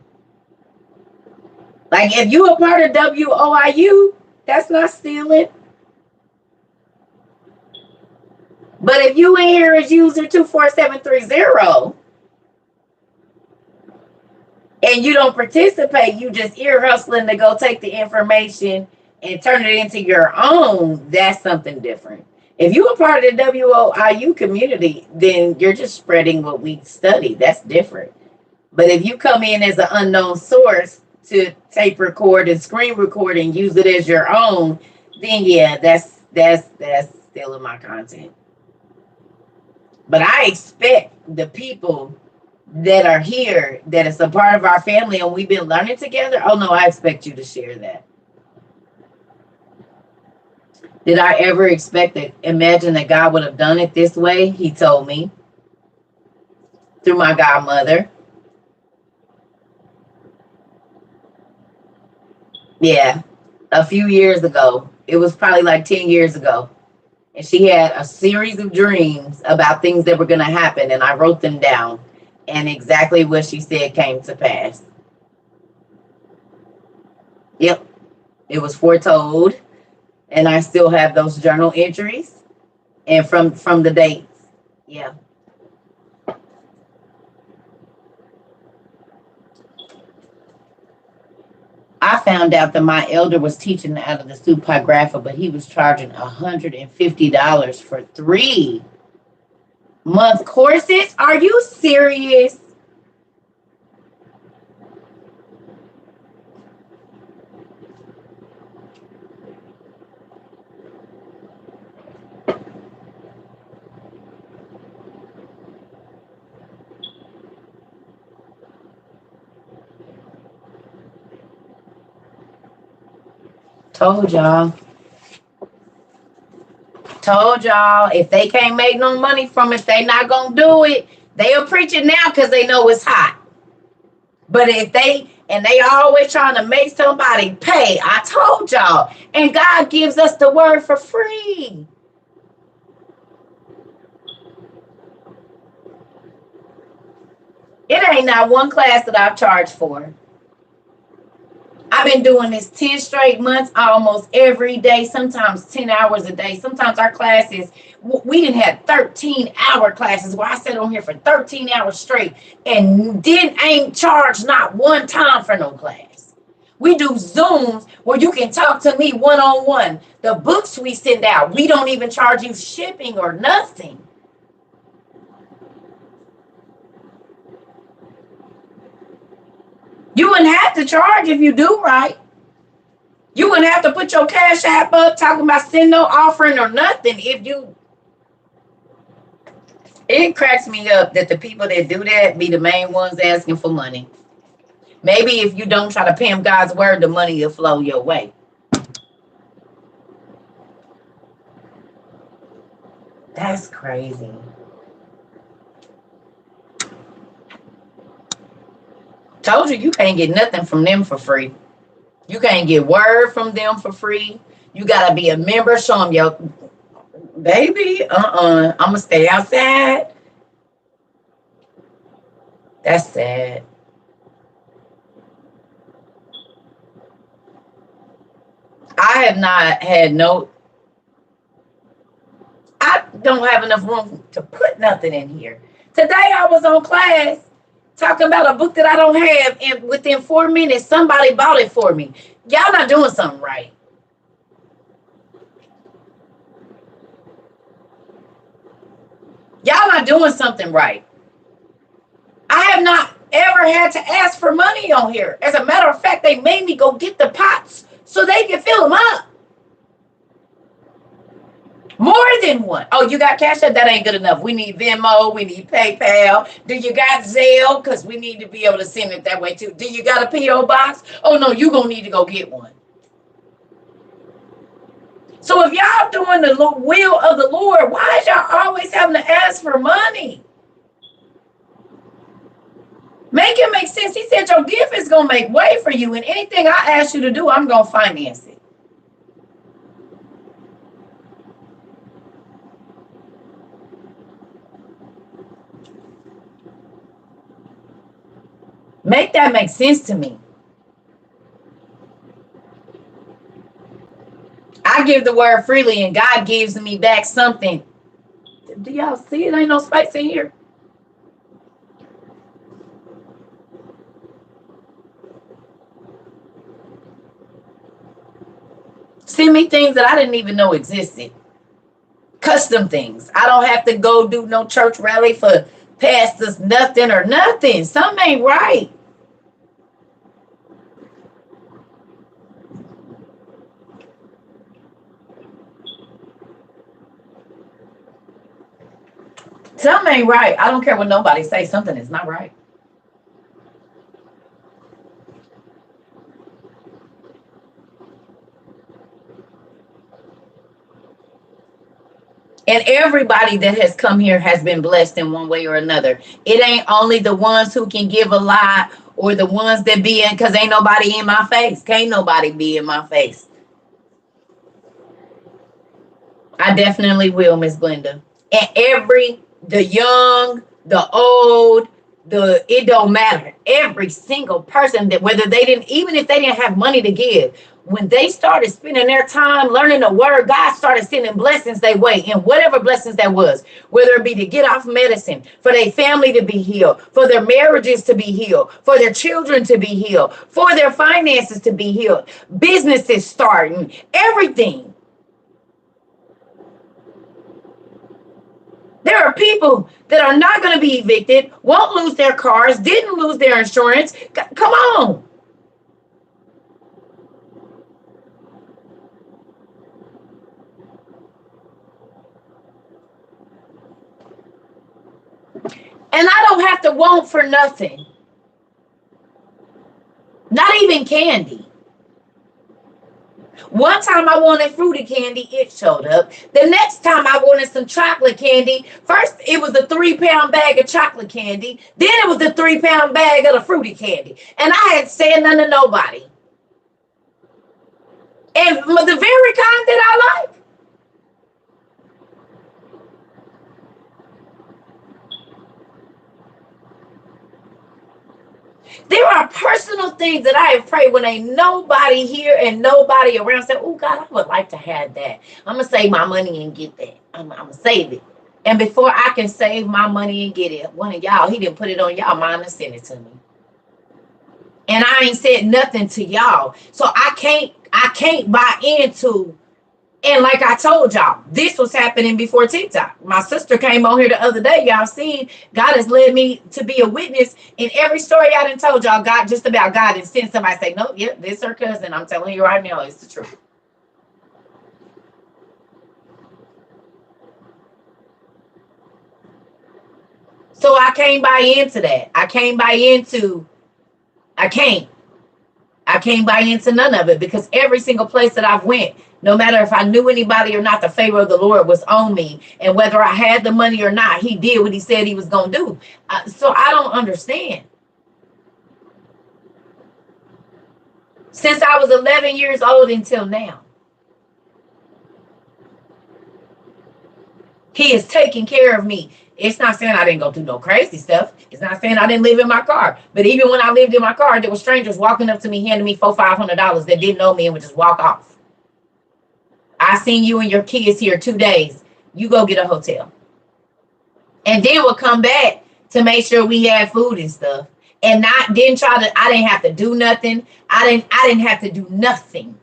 Like, if you a part of WOIU, that's not stealing. But if you in here as user 24730 and you don't participate, you just ear hustling to go take the information and turn it into your own, that's something different. If you're a part of the WOIU community, then you're just spreading what we study. That's different. But if you come in as an unknown source to tape record and screen record and use it as your own, then yeah, that's stealing my content. But I expect the people that are here, that is a part of our family and we've been learning together, oh no, I expect you to share that. Did I ever imagine that God would have done it this way? He told me through my godmother. Yeah, a few years ago. It was probably like 10 years ago. And she had a series of dreams about things that were going to happen. And I wrote them down. And exactly what she said came to pass. Yep, it was foretold. And I still have those journal entries and from the dates. Yeah. I found out that my elder was teaching out of the Supagrapha, but he was charging $150 for 3-month courses. Are you serious? Told y'all, if they can't make no money from it, they not gonna do it. They'll preach it now because they know it's hot. But if they always trying to make somebody pay, I told y'all. And God gives us the word for free. It ain't not one class that I've charged for. I've been doing this 10 straight months, almost every day, sometimes 10 hours a day. Sometimes our classes, we didn't have 13-hour classes where I sat on here for 13 hours straight and ain't charged not one time for no class. We do Zooms where you can talk to me one-on-one. The books we send out, we don't even charge you shipping or nothing. You wouldn't have to charge if you do right. You wouldn't have to put your cash app up talking about send no offering or nothing if you. It cracks me up that the people that do that be the main ones asking for money. Maybe if you don't try to pimp God's word, the money will flow your way. That's crazy. Told you can't get nothing from them for free. You can't get word from them for free. You gotta be a member. Show them your baby. I'ma stay outside. That's sad. I have not had no. I don't have enough room to put nothing in here. Today I was on class talking about a book that I don't have, and within 4 minutes somebody bought it for me. Y'all not doing something right. Y'all not doing something right. I have not ever had to ask for money on here. As a matter of fact, they made me go get the pots so they can fill them up. More than one. Oh, you got Cash App? That ain't good enough. We need Venmo. We need PayPal. Do you got Zelle? Because we need to be able to send it that way too. Do you got a P.O. box? Oh, no, you're going to need to go get one. So if y'all doing the will of the Lord, why is y'all always having to ask for money? Make it make sense. He said your gift is going to make way for you. And anything I ask you to do, I'm going to finance it. Make that make sense to me. I give the word freely and God gives me back something. Do y'all see it? Ain't no space in here. Send me things that I didn't even know existed. Custom things. I don't have to go do no church rally for pastors, nothing or nothing. Something ain't right. Something ain't right. I don't care what nobody say. Something is not right. And everybody that has come here has been blessed in one way or another. It ain't only the ones who can give a lot or the ones that be in, because ain't nobody in my face. Can't nobody be in my face. I definitely will, Miss Glenda. And the young, the old, it don't matter. Every single person that, whether they didn't, even if they didn't have money to give, when they started spending their time learning the word, God started sending blessings their way, and whatever blessings that was, whether it be to get off medicine, for their family to be healed, for their marriages to be healed, for their children to be healed, for their finances to be healed, businesses starting, everything. There are people that are not going to be evicted, won't lose their cars, didn't lose their insurance. Come on. And I don't have to want for nothing. Not even candy. One time I wanted fruity candy, it showed up. The next time I wanted some chocolate candy, first it was a 3-pound bag of chocolate candy. Then it was a 3-pound bag of the fruity candy. And I had said nothing to nobody. And the very kind that I like. There are personal things that I have prayed when ain't nobody here and nobody around. Say, oh God, I would like to have that. I'm going to save my money and get that. I'm going to save it. And before I can save my money and get it, one of y'all, he didn't put it on y'all mind and send it to me. And I ain't said nothing to y'all. So I can't buy into. And like I told y'all, this was happening before TikTok. My sister came on here the other day. Y'all seen, God has led me to be a witness in every story I done told y'all. God, just about God, and send somebody say, nope, yep, this her cousin. I'm telling you right now, it's the truth. So I can't buy into that. I can't buy into none of it, because every single place that I've went, no matter if I knew anybody or not, the favor of the Lord was on me. And whether I had the money or not, he did what he said he was going to do. So I don't understand. Since I was 11 years old until now, he is taking care of me. It's not saying I didn't go through no crazy stuff. It's not saying I didn't live in my car. But even when I lived in my car, there were strangers walking up to me, handing me $400-$500 that didn't know me and would just walk off. I seen you and your kids here 2 days. You go get a hotel. And then we'll come back to make sure we had food and stuff. And I didn't have to do nothing. I didn't have to do nothing.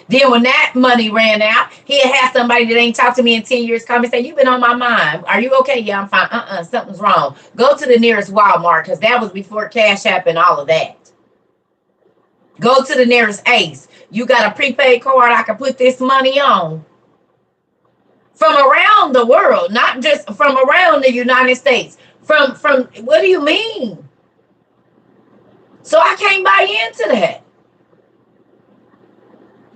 Then when that money ran out, he'd have somebody that ain't talked to me in 10 years come and say, you've been on my mind. Are you okay? Yeah, I'm fine. Something's wrong. Go to the nearest Walmart, because that was before Cash App and all of that. Go to the nearest Ace. You got a prepaid card I can put this money on. From around the world, not just from around the United States. From what do you mean? So I can't buy into that.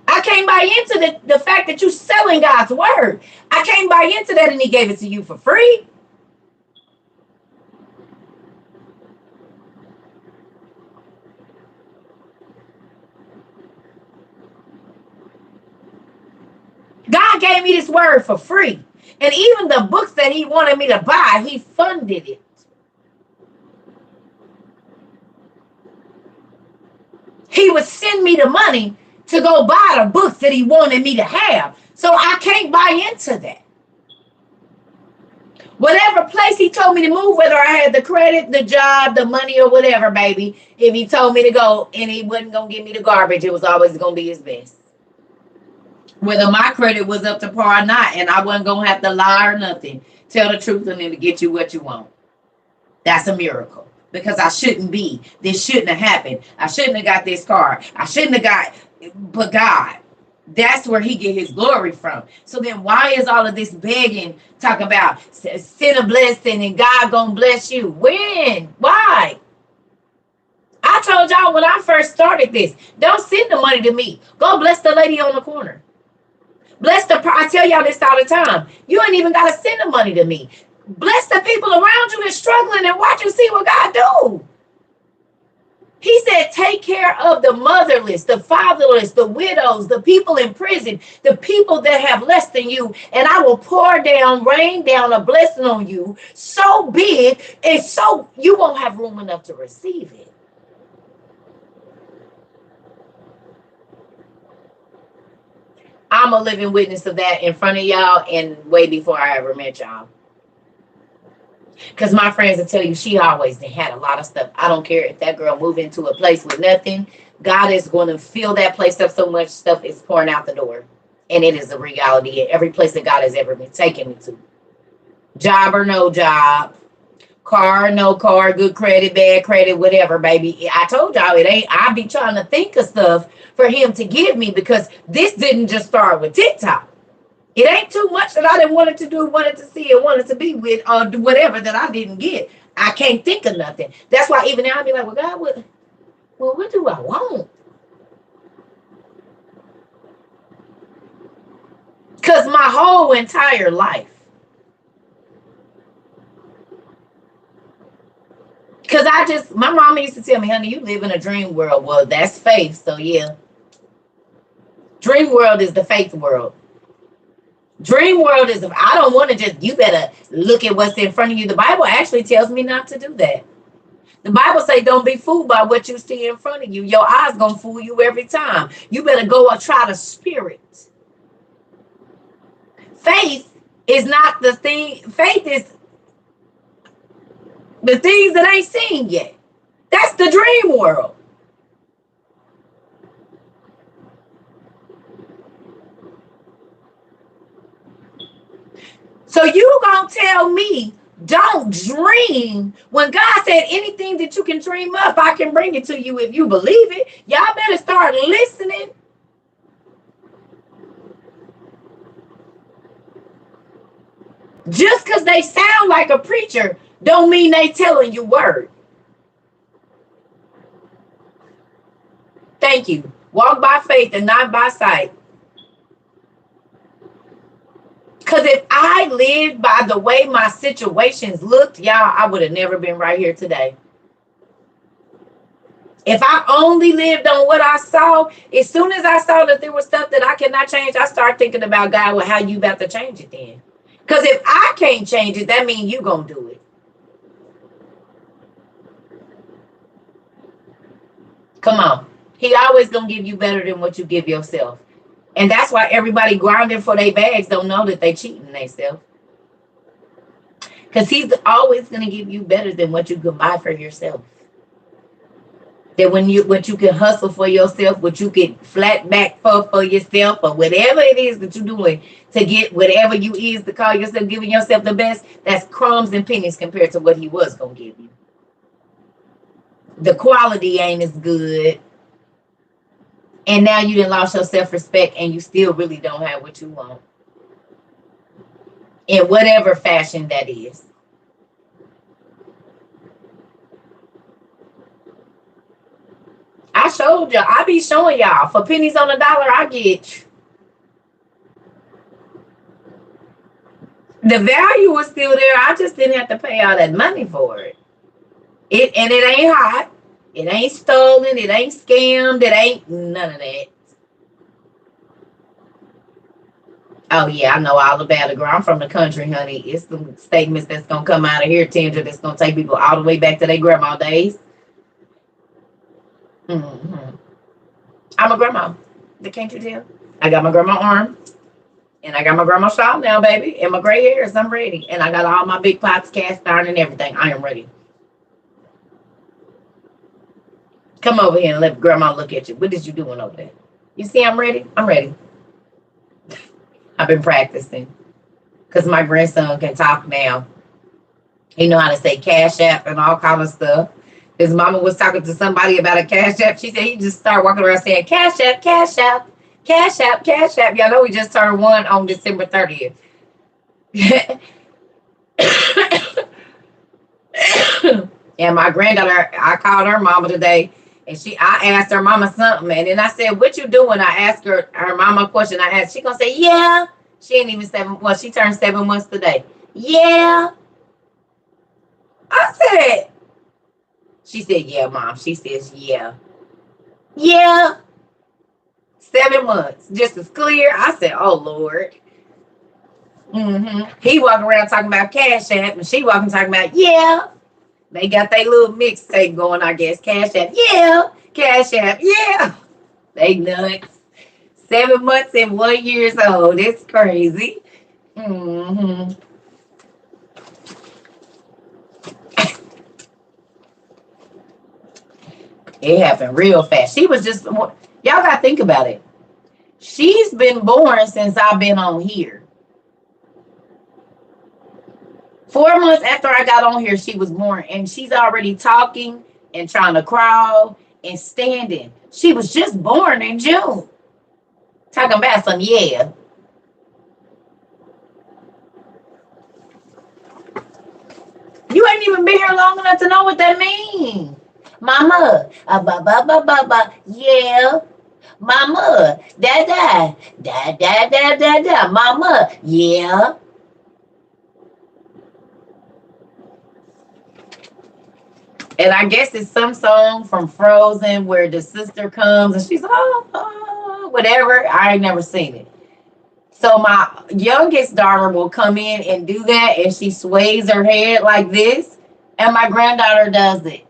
I can't buy into the fact that you're selling God's word. I can't buy into that, and he gave it to you for free. God gave me this word for free. And even the books that he wanted me to buy, he funded it. He would send me the money to go buy the books that he wanted me to have. So I can't buy into that. Whatever place he told me to move, whether I had the credit, the job, the money, or whatever, baby, if he told me to go and he wasn't going to give me the garbage, it was always going to be his best. Whether my credit was up to par or not, and I wasn't going to have to lie or nothing. Tell the truth and then to get you what you want. That's a miracle. Because I shouldn't be. This shouldn't have happened. I shouldn't have got this car. I shouldn't have got, but God. That's where he get his glory from. So then why is all of this begging, talking about send a blessing and God gonna bless you? When? Why? I told y'all when I first started this, don't send the money to me. Go bless the lady on the corner. I tell y'all this all the time. You ain't even got to send the money to me. Bless the people around you that's struggling and watch you see what God do. He said, take care of the motherless, the fatherless, the widows, the people in prison, the people that have less than you. And I will rain down a blessing on you so big and so you won't have room enough to receive it. I'm a living witness of that in front of y'all and way before I ever met y'all. Because my friends will tell you she always had a lot of stuff. I don't care if that girl move into a place with nothing. God is going to fill that place up so much stuff is pouring out the door. And it is a reality in every place that God has ever been taking me to. Job or no job. Car or no car. Good credit, bad credit, whatever, baby. I told y'all it ain't. I be trying to think of stuff for him to give me because this didn't just start with TikTok. It ain't too much that I didn't wanted to do, wanted to see, and wanted to be with, or whatever that I didn't get. I can't think of nothing. That's why even now I be like, well, God, what do I want? Because my whole entire life. Because my mama used to tell me, honey, you live in a dream world. Well, that's faith. So, yeah. Dream world is the faith world. Dream world is, I don't want to just, you better look at what's in front of you. The Bible actually tells me not to do that. The Bible say don't be fooled by what you see in front of you. Your eyes going to fool you every time. You better go and try the spirit. Faith is not the thing. Faith is the things that ain't seen yet. That's the dream world. So you gonna tell me don't dream when God said anything that you can dream up, I can bring it to you if you believe it. Y'all better start listening. Just because they sound like a preacher don't mean they telling you word. Thank you. Walk by faith and not by sight. Because if I lived by the way my situations looked, y'all, I would have never been right here today. If I only lived on what I saw, as soon as I saw that there was stuff that I cannot change, I started thinking about God, well, how you about to change it then? Because if I can't change it, that means you going to do it. Come on. He always going to give you better than what you give yourself. And that's why everybody grinding for their bags don't know that they cheating themselves. Because he's always going to give you better than what you can buy for yourself. That what you can hustle for yourself, what you can flat back for yourself, or whatever it is that you're doing to get whatever you is to call yourself giving yourself the best, that's crumbs and pennies compared to what he was going to give you. The quality ain't as good. And now you done lost your self-respect and you still really don't have what you want. In whatever fashion that is. I showed y'all. I be showing y'all. For pennies on the dollar, I get. The value was still there. I just didn't have to pay all that money for it. It ain't hot. It ain't stolen. It ain't scammed. It ain't none of that. Oh, yeah, I know all about it, girl. I'm from the country, honey. It's some statements that's going to come out of here, Tendra, that's going to take people all the way back to their grandma days. Mm-hmm. I'm a grandma. Can't you tell? I got my grandma arm. And I got my grandma shawl now, baby. And my gray hairs. I'm ready. And I got all my big pots, cast iron, and everything. I am ready. Come over here and let grandma look at you. What is you doing over there? You see I'm ready? I'm ready. I've been practicing. Because my grandson can talk now. He know how to say cash app and all kind of stuff. His mama was talking to somebody about a cash app. She said he just started walking around saying, cash app, cash app, cash app, cash app. Y'all know we just turned 1 on December 30th. And my granddaughter, I called her mama today. And I asked her mama something. And then I said, what you doing? I asked her mama a question. I asked, she going to say, yeah. She ain't even 7. Well, she turned 7 months today. Yeah. I said, she said, yeah, mom. She says, yeah. Yeah. 7 months. Just as clear. I said, oh, Lord. Mm-hmm. He walking around talking about cash app. And she walking talking about, yeah. They got their little mixtape going, I guess. Cash app. Yeah. Cash app. Yeah. They nuts. 7 months and 1 year old. It's crazy. Mm-hmm. It happened real fast. She was just, y'all got to think about it. She's been born since I've been on here. 4 months after I got on here, she was born. And she's already talking and trying to crawl and standing. She was just born in June. Talking about some, yeah. You ain't even been here long enough to know what that means. Mama, yeah. Mama, da da da da da da da. Mama, yeah. And I guess it's some song from Frozen where the sister comes and she's whatever. I ain't never seen it. So my youngest daughter will come in and do that, and she sways her head like this, and my granddaughter does it.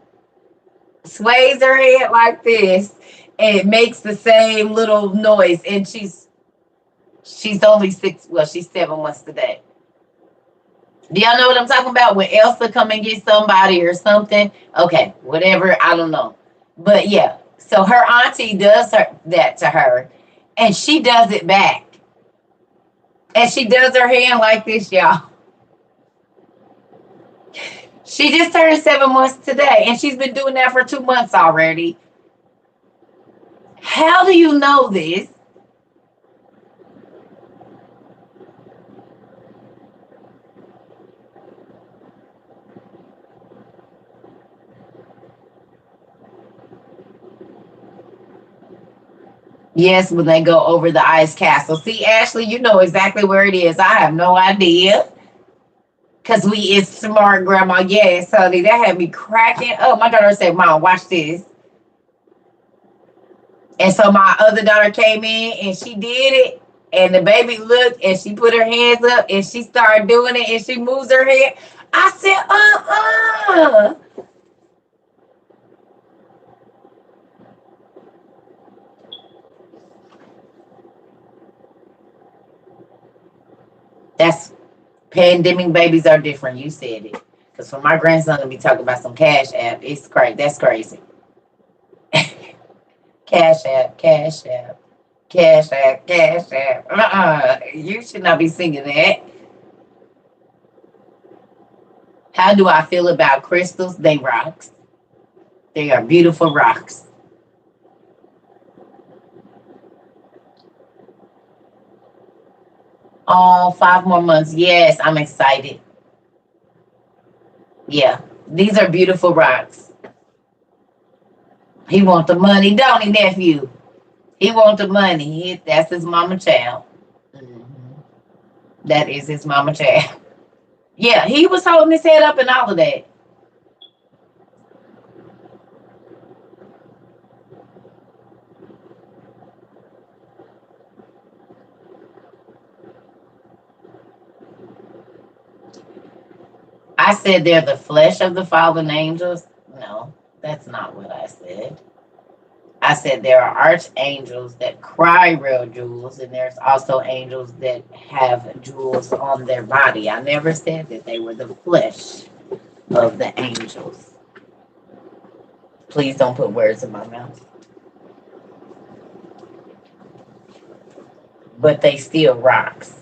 Sways her head like this, and it makes the same little noise. And she's only 6. Well, she's 7 months today. Do y'all know what I'm talking about? When Elsa come and get somebody or something. Okay, whatever. I don't know, but yeah. So her auntie does that to her, and she does it back, and she does her hand like this, y'all. She just turned 7 months today, and she's been doing that for 2 months already. How do you know this? Yes, when they go over the ice castle. See, Ashley, you know exactly where it is. I have no idea. Because we is smart, Grandma. Yes, honey. That had me cracking up. My daughter said, Mom, watch this. And so my other daughter came in and she did it. And the baby looked and she put her hands up and she started doing it and she moves her head. I said, That's pandemic babies are different. You said it. Because for my grandson to be talking about some cash app, it's crazy. That's crazy. Cash app, cash app, cash app, cash app. You should not be singing that. How do I feel about crystals? They rocks. They are beautiful rocks. Oh, 5 more months. Yes, I'm excited. Yeah, these are beautiful rocks. He want the money, don't he, nephew? He want the money. That's his mama child. Mhm. That is his mama child. Yeah, he was holding his head up and all of that. I said they're the flesh of the fallen angels. No, that's not what I said. I said there are archangels that cry real jewels, and there's also angels that have jewels on their body. I never said that they were the flesh of the angels. Please don't put words in my mouth. But they still rocks.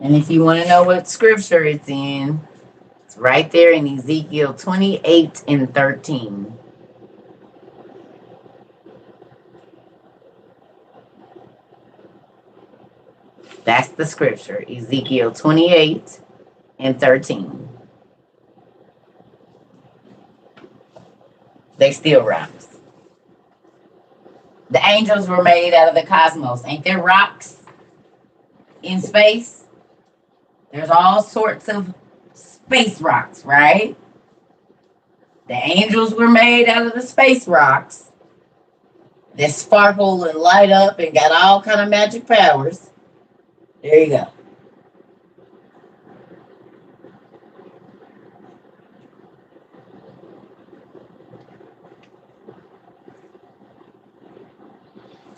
And if you want to know what scripture it's in, it's right there in Ezekiel 28 and 13. That's the scripture, Ezekiel 28 and 13. They still rocks. The angels were made out of the cosmos. Ain't there rocks in space? There's all sorts of space rocks, right? The angels were made out of the space rocks that sparkle and light up and got all kind of magic powers. There you go.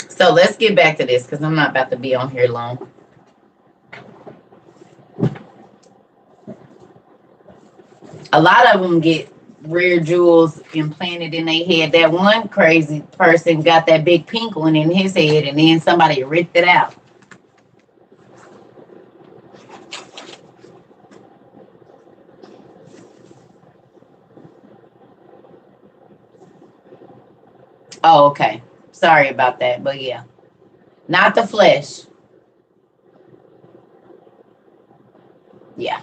So let's get back to this because I'm not about to be on here long. A lot of them get rare jewels implanted in their head. That one crazy person got that big pink one in his head, and then somebody ripped it out. Oh, okay. Sorry about that, but yeah, not the flesh. Yeah.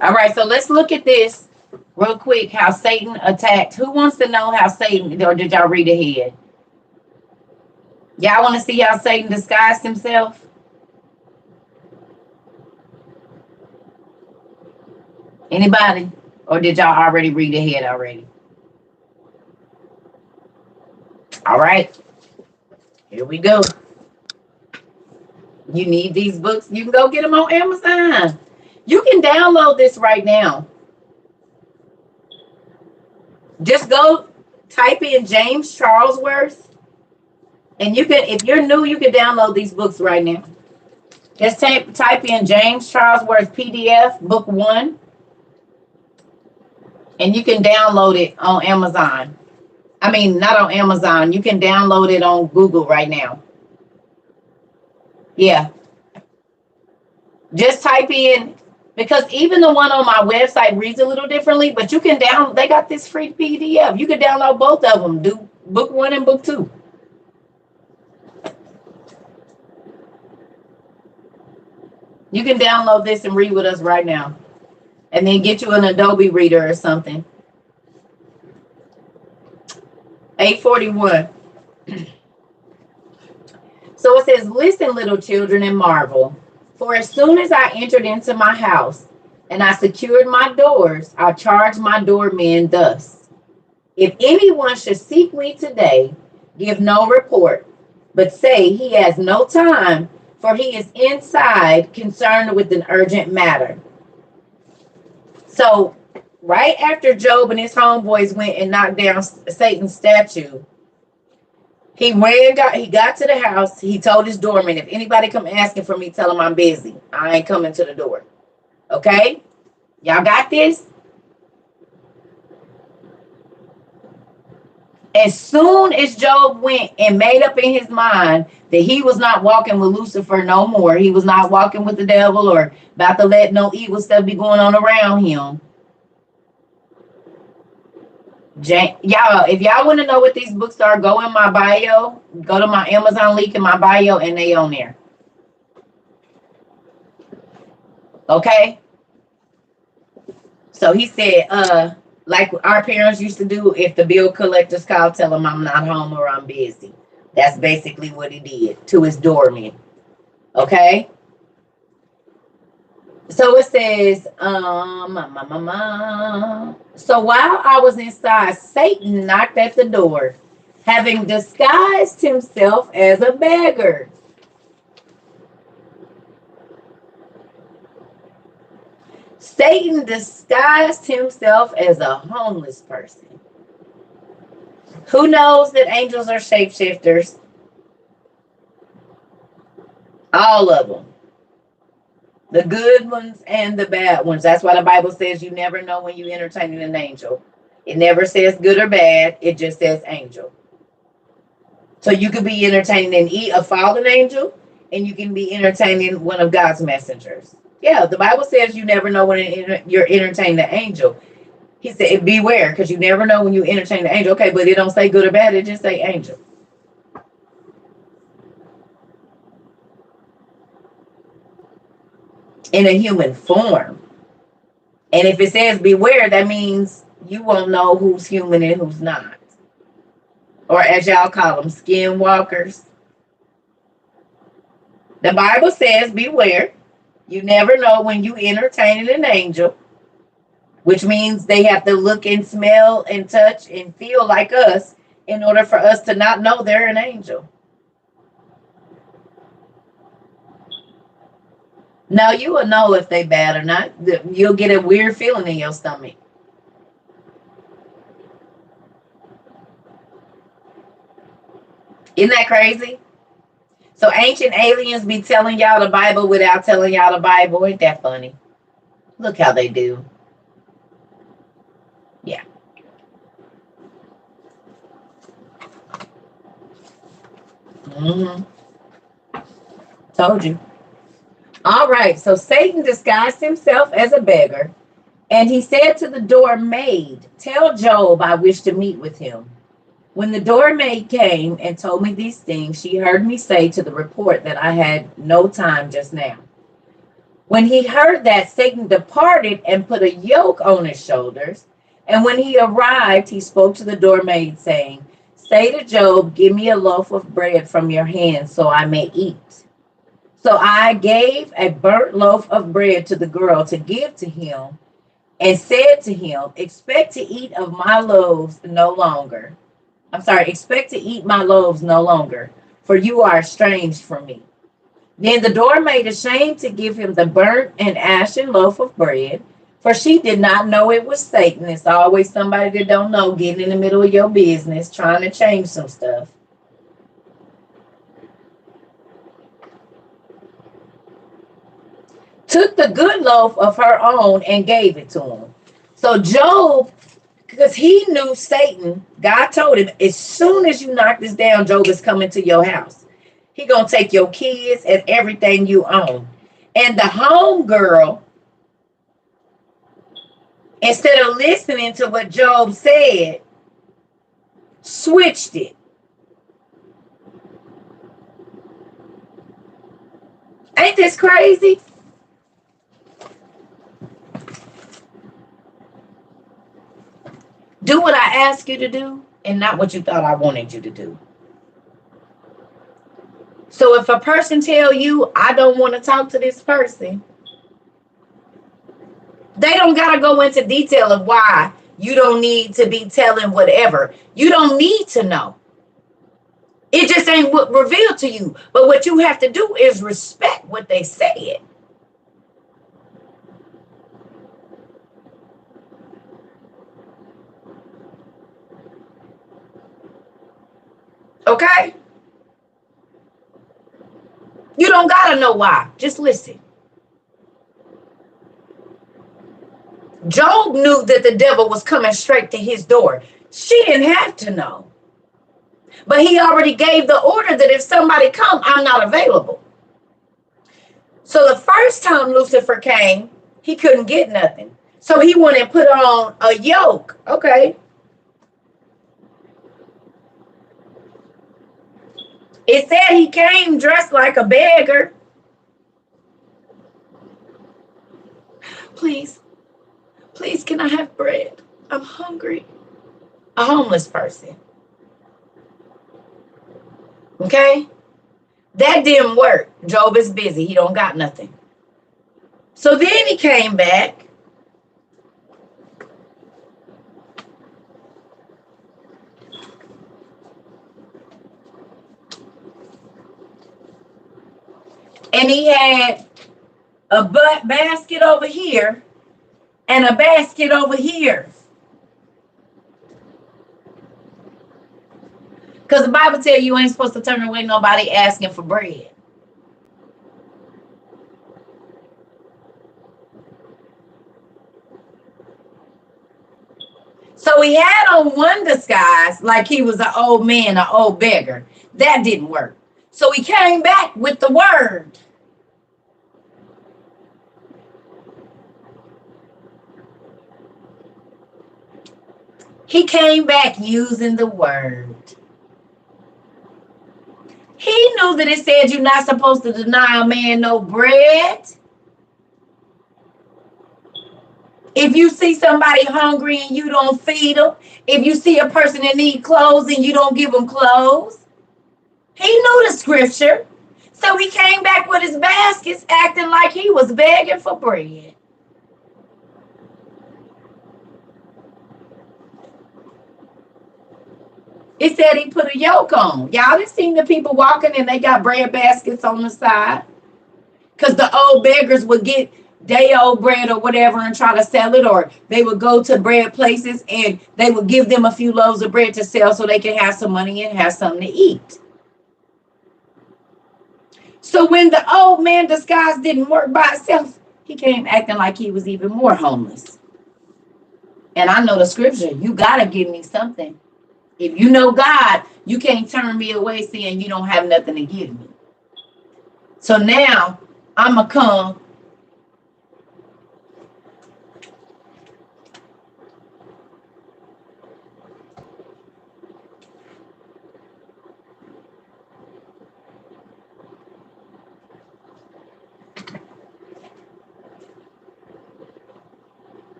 All right, so let's look at this real quick. How Satan attacked. Who wants to know how Satan, or did y'all read ahead? Y'all want to see how Satan disguised himself? Anybody? Or did y'all already read ahead already? All right, here we go. You need these books, you can go get them on Amazon. You can download this right now. Just go type in James Charlesworth, and you can, if you're new, you can download these books right now. Just type in James Charlesworth PDF book 1, and you can download it on Amazon. I mean, not on Amazon. You can download it on Google right now. Yeah. Just type in, because even the one on my website reads a little differently, but you can they got this free PDF. You can download both of them. Do book 1 and book 2. You can download this and read with us right now. And then get you an Adobe reader or something. 841. So it says, listen, little children, and marvel. For as soon as I entered into my house and I secured my doors, I charged my doormen thus. If anyone should seek me today, give no report, but say he has no time, for he is inside concerned with an urgent matter. So right after Job and his homeboys went and knocked down Satan's statue, he got to the house. He told his doorman, if anybody come asking for me, tell them I'm busy. I ain't coming to the door. Okay? Y'all got this? As soon as Job went and made up in his mind that he was not walking with Lucifer no more, he was not walking with the devil or about to let no evil stuff be going on around him. Y'all, if y'all want to know what these books are, go in my bio, go to my Amazon link in my bio, and they on there. Okay? So he said, like our parents used to do, if the bill collectors call, tell them I'm not home or I'm busy. That's basically what he did to his doorman. Okay? So it says, so while I was inside, Satan knocked at the door, having disguised himself as a beggar. Satan disguised himself as a homeless person. Who knows that angels are shapeshifters? All of them. The good ones and the bad ones. That's why the Bible says you never know when you're entertaining an angel. It never says good or bad. It just says angel. So you could be entertaining a fallen angel, and you can be entertaining one of God's messengers. Yeah, the Bible says you never know when you're entertaining the angel. He said, beware, because you never know when you entertain the angel. Okay, but it don't say good or bad. It just say angel. In a human form. And if it says beware, that means you won't know who's human and who's not. Or as y'all call them, skinwalkers. The Bible says beware. You never know when you entertain an angel, which means they have to look and smell and touch and feel like us in order for us to not know they're an angel. No, you will know if they bad or not. You'll get a weird feeling in your stomach. Isn't that crazy? So ancient aliens be telling y'all the Bible without telling y'all the Bible. Ain't that funny? Look how they do. Yeah. Told you. All right, so Satan disguised himself as a beggar, and he said to the door maid, tell Job I wish to meet with him. When the doormaid came and told me these things, she heard me say to the report that I had no time just now. When he heard that, Satan departed and put a yoke on his shoulders. And when he arrived, he spoke to the doormaid, saying, say to Job, give me a loaf of bread from your hand so I may eat. So I gave a burnt loaf of bread to the girl to give to him, and said to him, expect to eat of my loaves no longer. I'm sorry, expect to eat my loaves no longer, for you are estranged from me. Then the door made ashamed to give him the burnt and ashen loaf of bread, for she did not know it was Satan. It's always somebody that don't know getting in the middle of your business, trying to change some stuff. Took the good loaf of her own and gave it to him. So Job, because he knew Satan, God told him, as soon as you knock this down, Job is coming to your house. He gonna take your kids and everything you own. And the home girl, instead of listening to what Job said, switched it. Ain't this crazy? Do what I ask you to do and not what you thought I wanted you to do. So if a person tell you, I don't want to talk to this person, they don't got to go into detail of why. You don't need to be telling whatever. You don't need to know. It just ain't revealed to you. But what you have to do is respect what they said. Okay? You don't got to know why. Just listen. Job knew that the devil was coming straight to his door. She didn't have to know. But he already gave the order that if somebody come, I'm not available. So the first time Lucifer came, he couldn't get nothing. So he went and put on a yoke. Okay. It said he came dressed like a beggar. Please, please, can I have bread? I'm hungry. A homeless person. Okay? That didn't work. Job is busy. He don't got nothing. So then he came back. And he had a basket over here and a basket over here. Because the Bible tells you ain't supposed to turn away nobody asking for bread. So he had on one disguise like he was an old man, an old beggar. That didn't work. So he came back with the word. He came back using the word. He knew that it said you're not supposed to deny a man no bread. If you see somebody hungry and you don't feed them, if you see a person that need clothes and you don't give them clothes, he knew the scripture. So he came back with his baskets acting like he was begging for bread. It said he put a yoke on. Y'all done seen the people walking and they got bread baskets on the side? Because the old beggars would get day old bread or whatever and try to sell it, or they would go to bread places and they would give them a few loaves of bread to sell so they can have some money and have something to eat. So when the old man disguise didn't work by itself, he came acting like he was even more homeless. And I know the scripture, you got to give me something. If you know God, you can't turn me away saying you don't have nothing to give me. So now I'm going to come.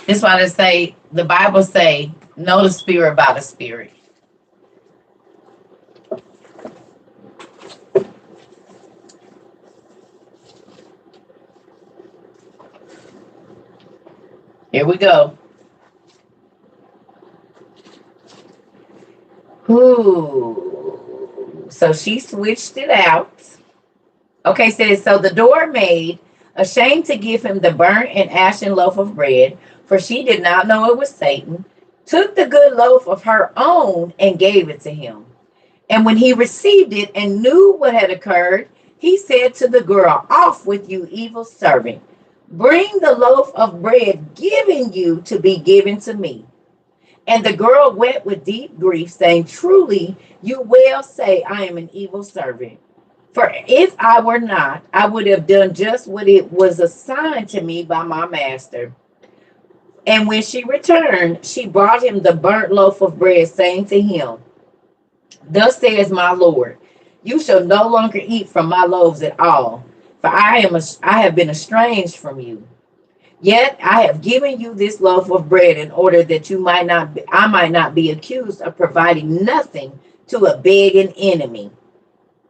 This why they say, the Bible say, know the spirit by the spirit. Here we go. Ooh. So she switched it out. Okay, says, so the door maid, ashamed to give him the burnt and ashen loaf of bread, for she did not know it was Satan, took the good loaf of her own and gave it to him. And when he received it and knew what had occurred, he said to the girl, off with you, evil servant. Bring the loaf of bread given you to be given to me. And the girl wept with deep grief, saying, truly, you well say I am an evil servant. For if I were not, I would have done just what it was assigned to me by my master. And when she returned, she brought him the burnt loaf of bread, saying to him, thus says my Lord, you shall no longer eat from my loaves at all, for I have been estranged from you. Yet I have given you this loaf of bread in order that I might not be accused of providing nothing to a begging enemy.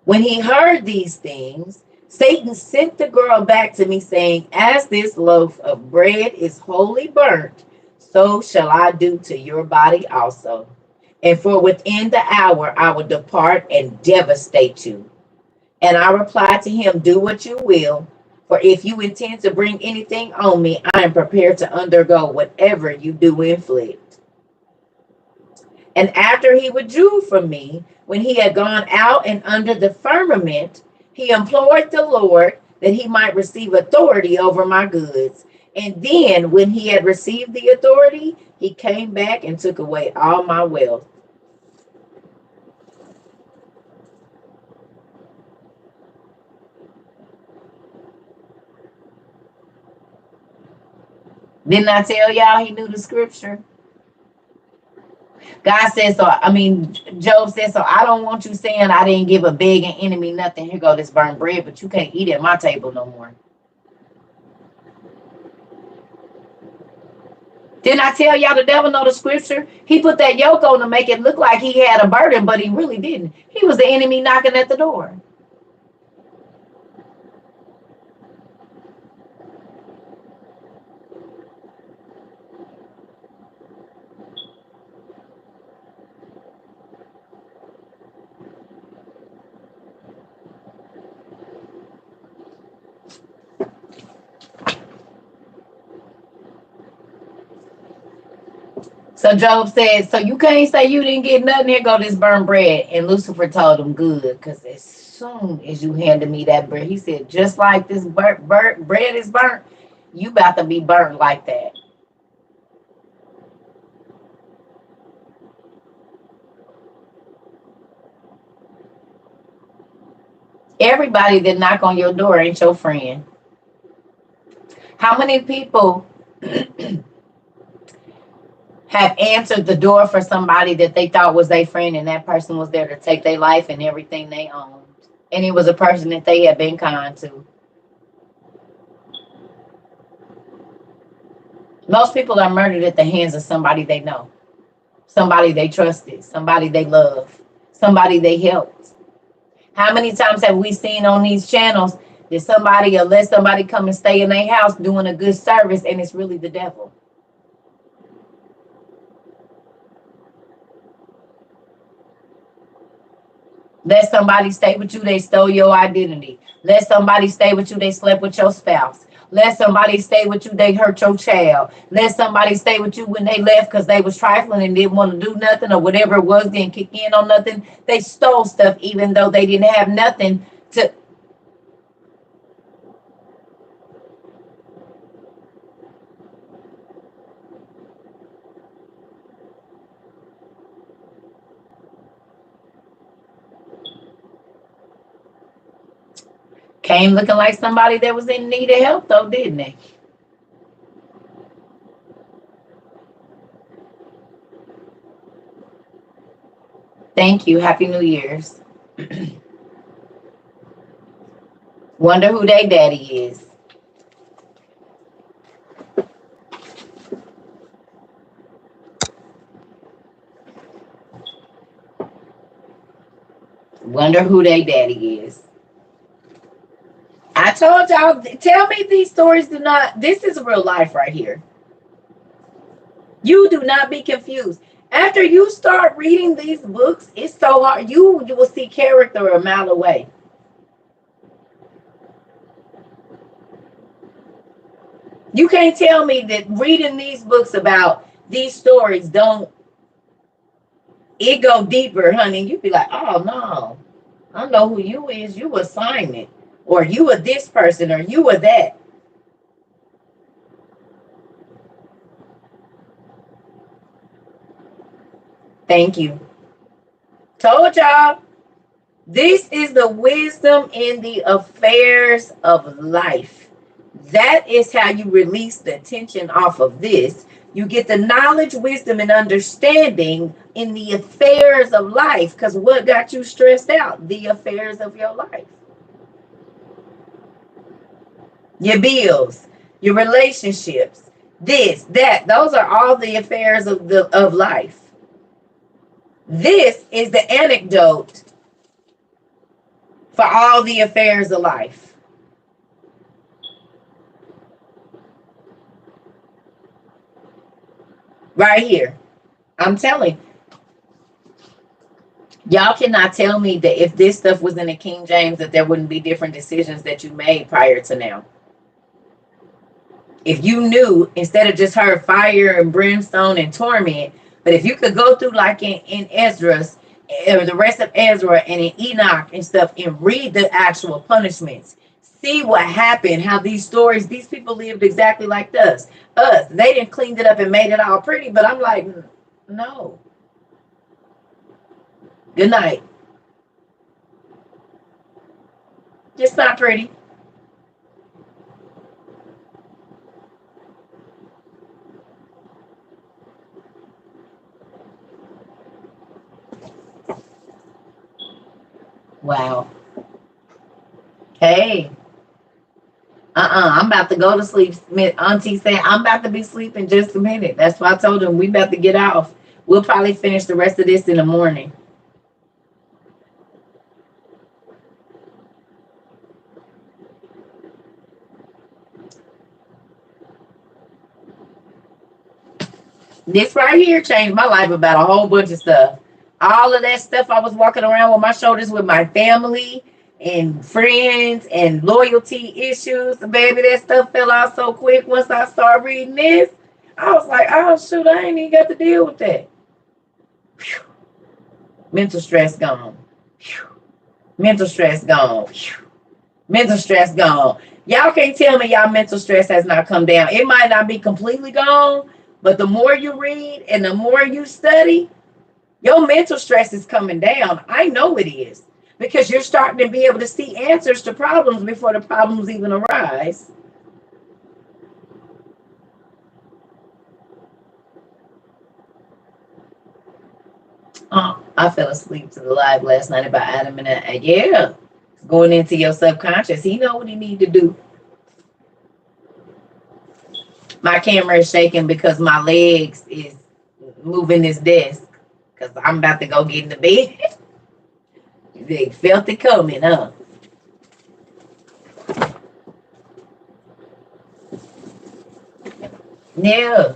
When he heard these things, Satan sent the girl back to me, saying, as this loaf of bread is wholly burnt, so shall I do to your body also. And for within the hour I will depart and devastate you. And I replied to him, do what you will, for if you intend to bring anything on me, I am prepared to undergo whatever you do inflict. And after he withdrew from me, when he had gone out and under the firmament, he implored the Lord that he might receive authority over my goods. And then, when he had received the authority, he came back and took away all my wealth. Didn't I tell y'all he knew the scripture? God says, Job says, so I don't want you saying I didn't give a begging enemy nothing. Here go this burnt bread, but you can't eat at my table no more. Didn't I tell y'all the devil know the scripture? He put that yoke on to make it look like he had a burden, but he really didn't. He was the enemy knocking at the door. So Job said, so you can't say you didn't get nothing. Here go this burnt bread. And Lucifer told him, good, because as soon as you handed me that bread, he said, just like this burnt bread is burnt, you about to be burnt like that. Everybody that knock on your door ain't your friend. How many people have answered the door for somebody that they thought was their friend, and that person was there to take their life and everything they owned, and it was a person that they had been kind to? Most people are murdered at the hands of somebody they know, somebody they trusted, somebody they love, somebody they helped. How many times have we seen on these channels that somebody or let somebody come and stay in their house doing a good service, and it's really the devil? Let somebody stay with you, they stole your identity. Let somebody stay with you, they slept with your spouse. Let somebody stay with you, they hurt your child. Let somebody stay with you when they left because they was trifling and didn't want to do nothing, or whatever it was, didn't kick in on nothing. They stole stuff even though they didn't have nothing to. Came looking like somebody that was in need of help though, didn't they? Thank you. Happy New Year's. Wonder who their daddy is. Wonder who they daddy is. I told y'all, tell me these stories do not, this is real life right here. You do not be confused. After you start reading these books, it's so hard. You will see character a mile away. You can't tell me that reading these books about these stories don't, it go deeper, honey. You be like, oh no, I know who you is. You assignment, or you are this person, or you are that. Thank you. Told y'all. This is the wisdom in the affairs of life. That is how you release the tension off of this. You get the knowledge, wisdom, and understanding in the affairs of life. Because what got you stressed out? The affairs of your life. Your bills, your relationships, this, that. Those are all the affairs of life. This is the anecdote for all the affairs of life. Right here. I'm telling y'all cannot tell me that if this stuff was in the King James that there wouldn't be different decisions that you made prior to now. If you knew, instead of just heard fire and brimstone and torment, but if you could go through like in Ezra's, or the rest of Ezra and in Enoch and stuff, and read the actual punishments, see what happened, how these stories, these people lived exactly like us. They didn't clean it up and made it all pretty, but I'm like, no. Good night. It's not pretty. Wow. Hey. I'm about to go to sleep. Auntie said, I'm about to be sleeping just a minute. That's why I told him we about to get off. We'll probably finish the rest of this in the morning. This right here changed my life about a whole bunch of stuff. All of that stuff I was walking around with my shoulders with my family and friends and loyalty issues. Baby, that stuff fell out so quick once I started reading this. I was like, oh shoot, I ain't even got to deal with that. Whew. Mental stress gone. Whew. Mental stress gone. Whew. Mental stress gone. Y'all can't tell me y'all mental stress has not come down. It might not be completely gone, but the more you read and the more you study, your mental stress is coming down. I know it is. Because you're starting to be able to see answers to problems before the problems even arise. I fell asleep to the live last night about Adam and Eve. Yeah. Going into your subconscious. He know what he need to do. My camera is shaking because my legs is moving this desk. Because I'm about to go get in the bed. They felt it coming, huh? Yeah.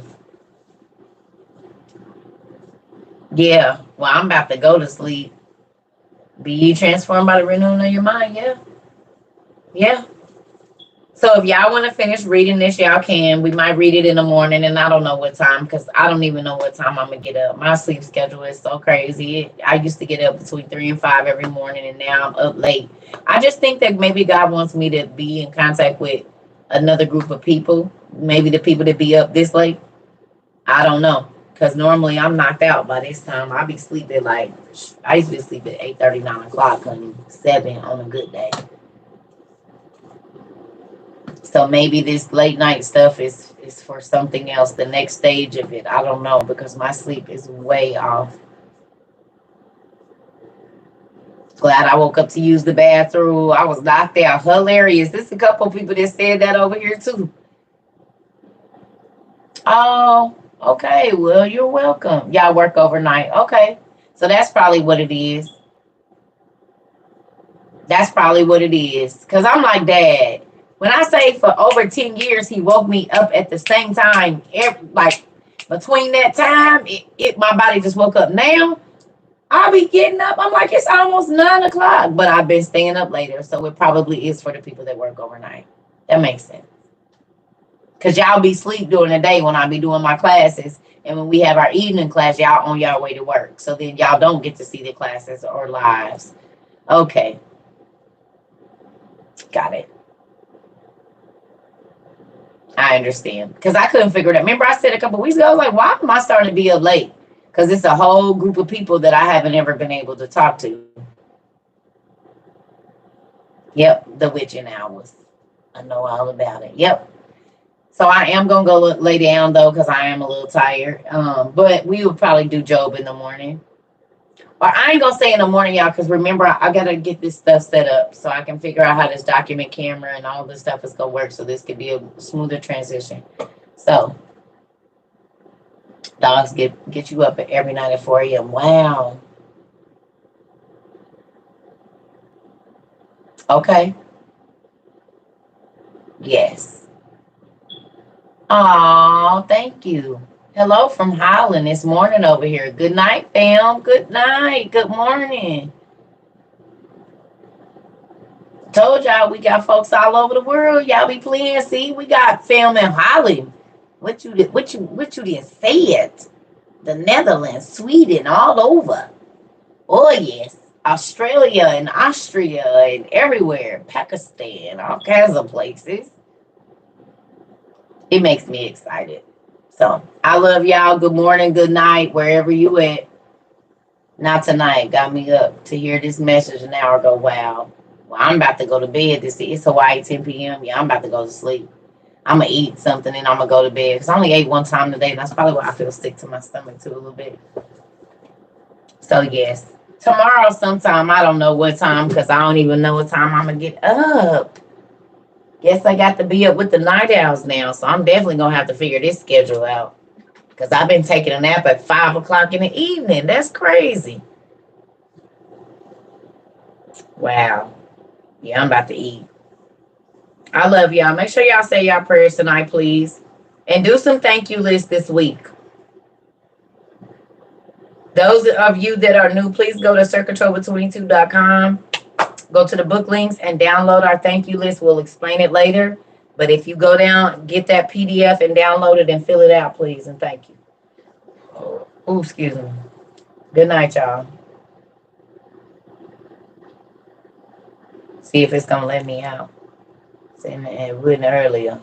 Yeah. Well, I'm about to go to sleep. Be ye transformed by the renewing of your mind. Yeah. Yeah. So if y'all want to finish reading this, y'all can. We might read it in the morning, and I don't know what time because I don't even know what time I'm going to get up. My sleep schedule is so crazy. I used to get up between 3 and 5 every morning, and now I'm up late. I just think that maybe God wants me to be in contact with another group of people, maybe the people that be up this late. I don't know. Because normally I'm knocked out by this time. I be sleeping like, I used to be sleeping at 8:30, 9 o'clock, honey, 7 on a good day. So maybe this late night stuff is for something else, the next stage of it. I don't know because my sleep is way off. Glad I woke up to use the bathroom. I was knocked out. Hilarious. There's a couple people that said that over here too. Oh, okay. Well, you're welcome. Y'all work overnight. Okay. So that's probably what it is. That's probably what it is. Because I'm like, Dad, when I say for over 10 years, he woke me up at the same time, like between that time, my body just woke up. Now, I'll be getting up. I'm like, it's almost 9 o'clock, but I've been staying up later. So it probably is for the people that work overnight. That makes sense. Because y'all be asleep during the day when I be doing my classes. And when we have our evening class, y'all on y'all way to work. So then y'all don't get to see the classes or lives. Okay. Got it. I understand. Because I couldn't figure it out. Remember I said a couple of weeks ago, I was like, why am I starting to be up late? Because it's a whole group of people that I haven't ever been able to talk to. Yep, the witching hours. I know all about it. Yep. So I am gonna go lay down though, because I am a little tired. But we will probably do Job in the morning. Or I ain't gonna say in the morning, y'all, because remember I gotta get this stuff set up so I can figure out how this document camera and all this stuff is gonna work, so this could be a smoother transition. So dogs get you up every night at 4 a.m. Wow. Okay. Yes. Oh, thank you. Hello from Holland. It's morning over here. Good night, fam. Good night. Good morning. Told y'all we got folks all over the world. Y'all be playing. See, we got fam in Holland. What you just said? The Netherlands, Sweden, all over. Oh yes. Australia and Austria and everywhere. Pakistan, all kinds of places. It makes me excited. So I love y'all. Good morning, good night, wherever you at. Not tonight. Got me up to hear this message an hour ago. Wow. Well, I'm about to go to bed. It's Hawaii 10 p.m. Yeah, I'm about to go to sleep. I'm going to eat something and I'm going to go to bed. Because I only ate one time today. And that's probably why I feel sick to my stomach too a little bit. So, yes. Tomorrow sometime, I don't know what time because I don't even know what time I'm going to get up. Guess I got to be up with the night owls now. So, I'm definitely going to have to figure this schedule out. Because I've been taking a nap at 5 o'clock in the evening. That's crazy. Wow. Yeah, I'm about to eat. I love y'all. Make sure y'all say y'all prayers tonight, please. And do some thank you lists this week. Those of you that are new, please go to circuitober22.com. Go to the book links and download our thank you list. We'll explain it later. But if you go down, get that PDF and download it and fill it out, please. And thank you. Oh, excuse me. Good night, y'all. See if it's going to let me out. It wouldn't earlier.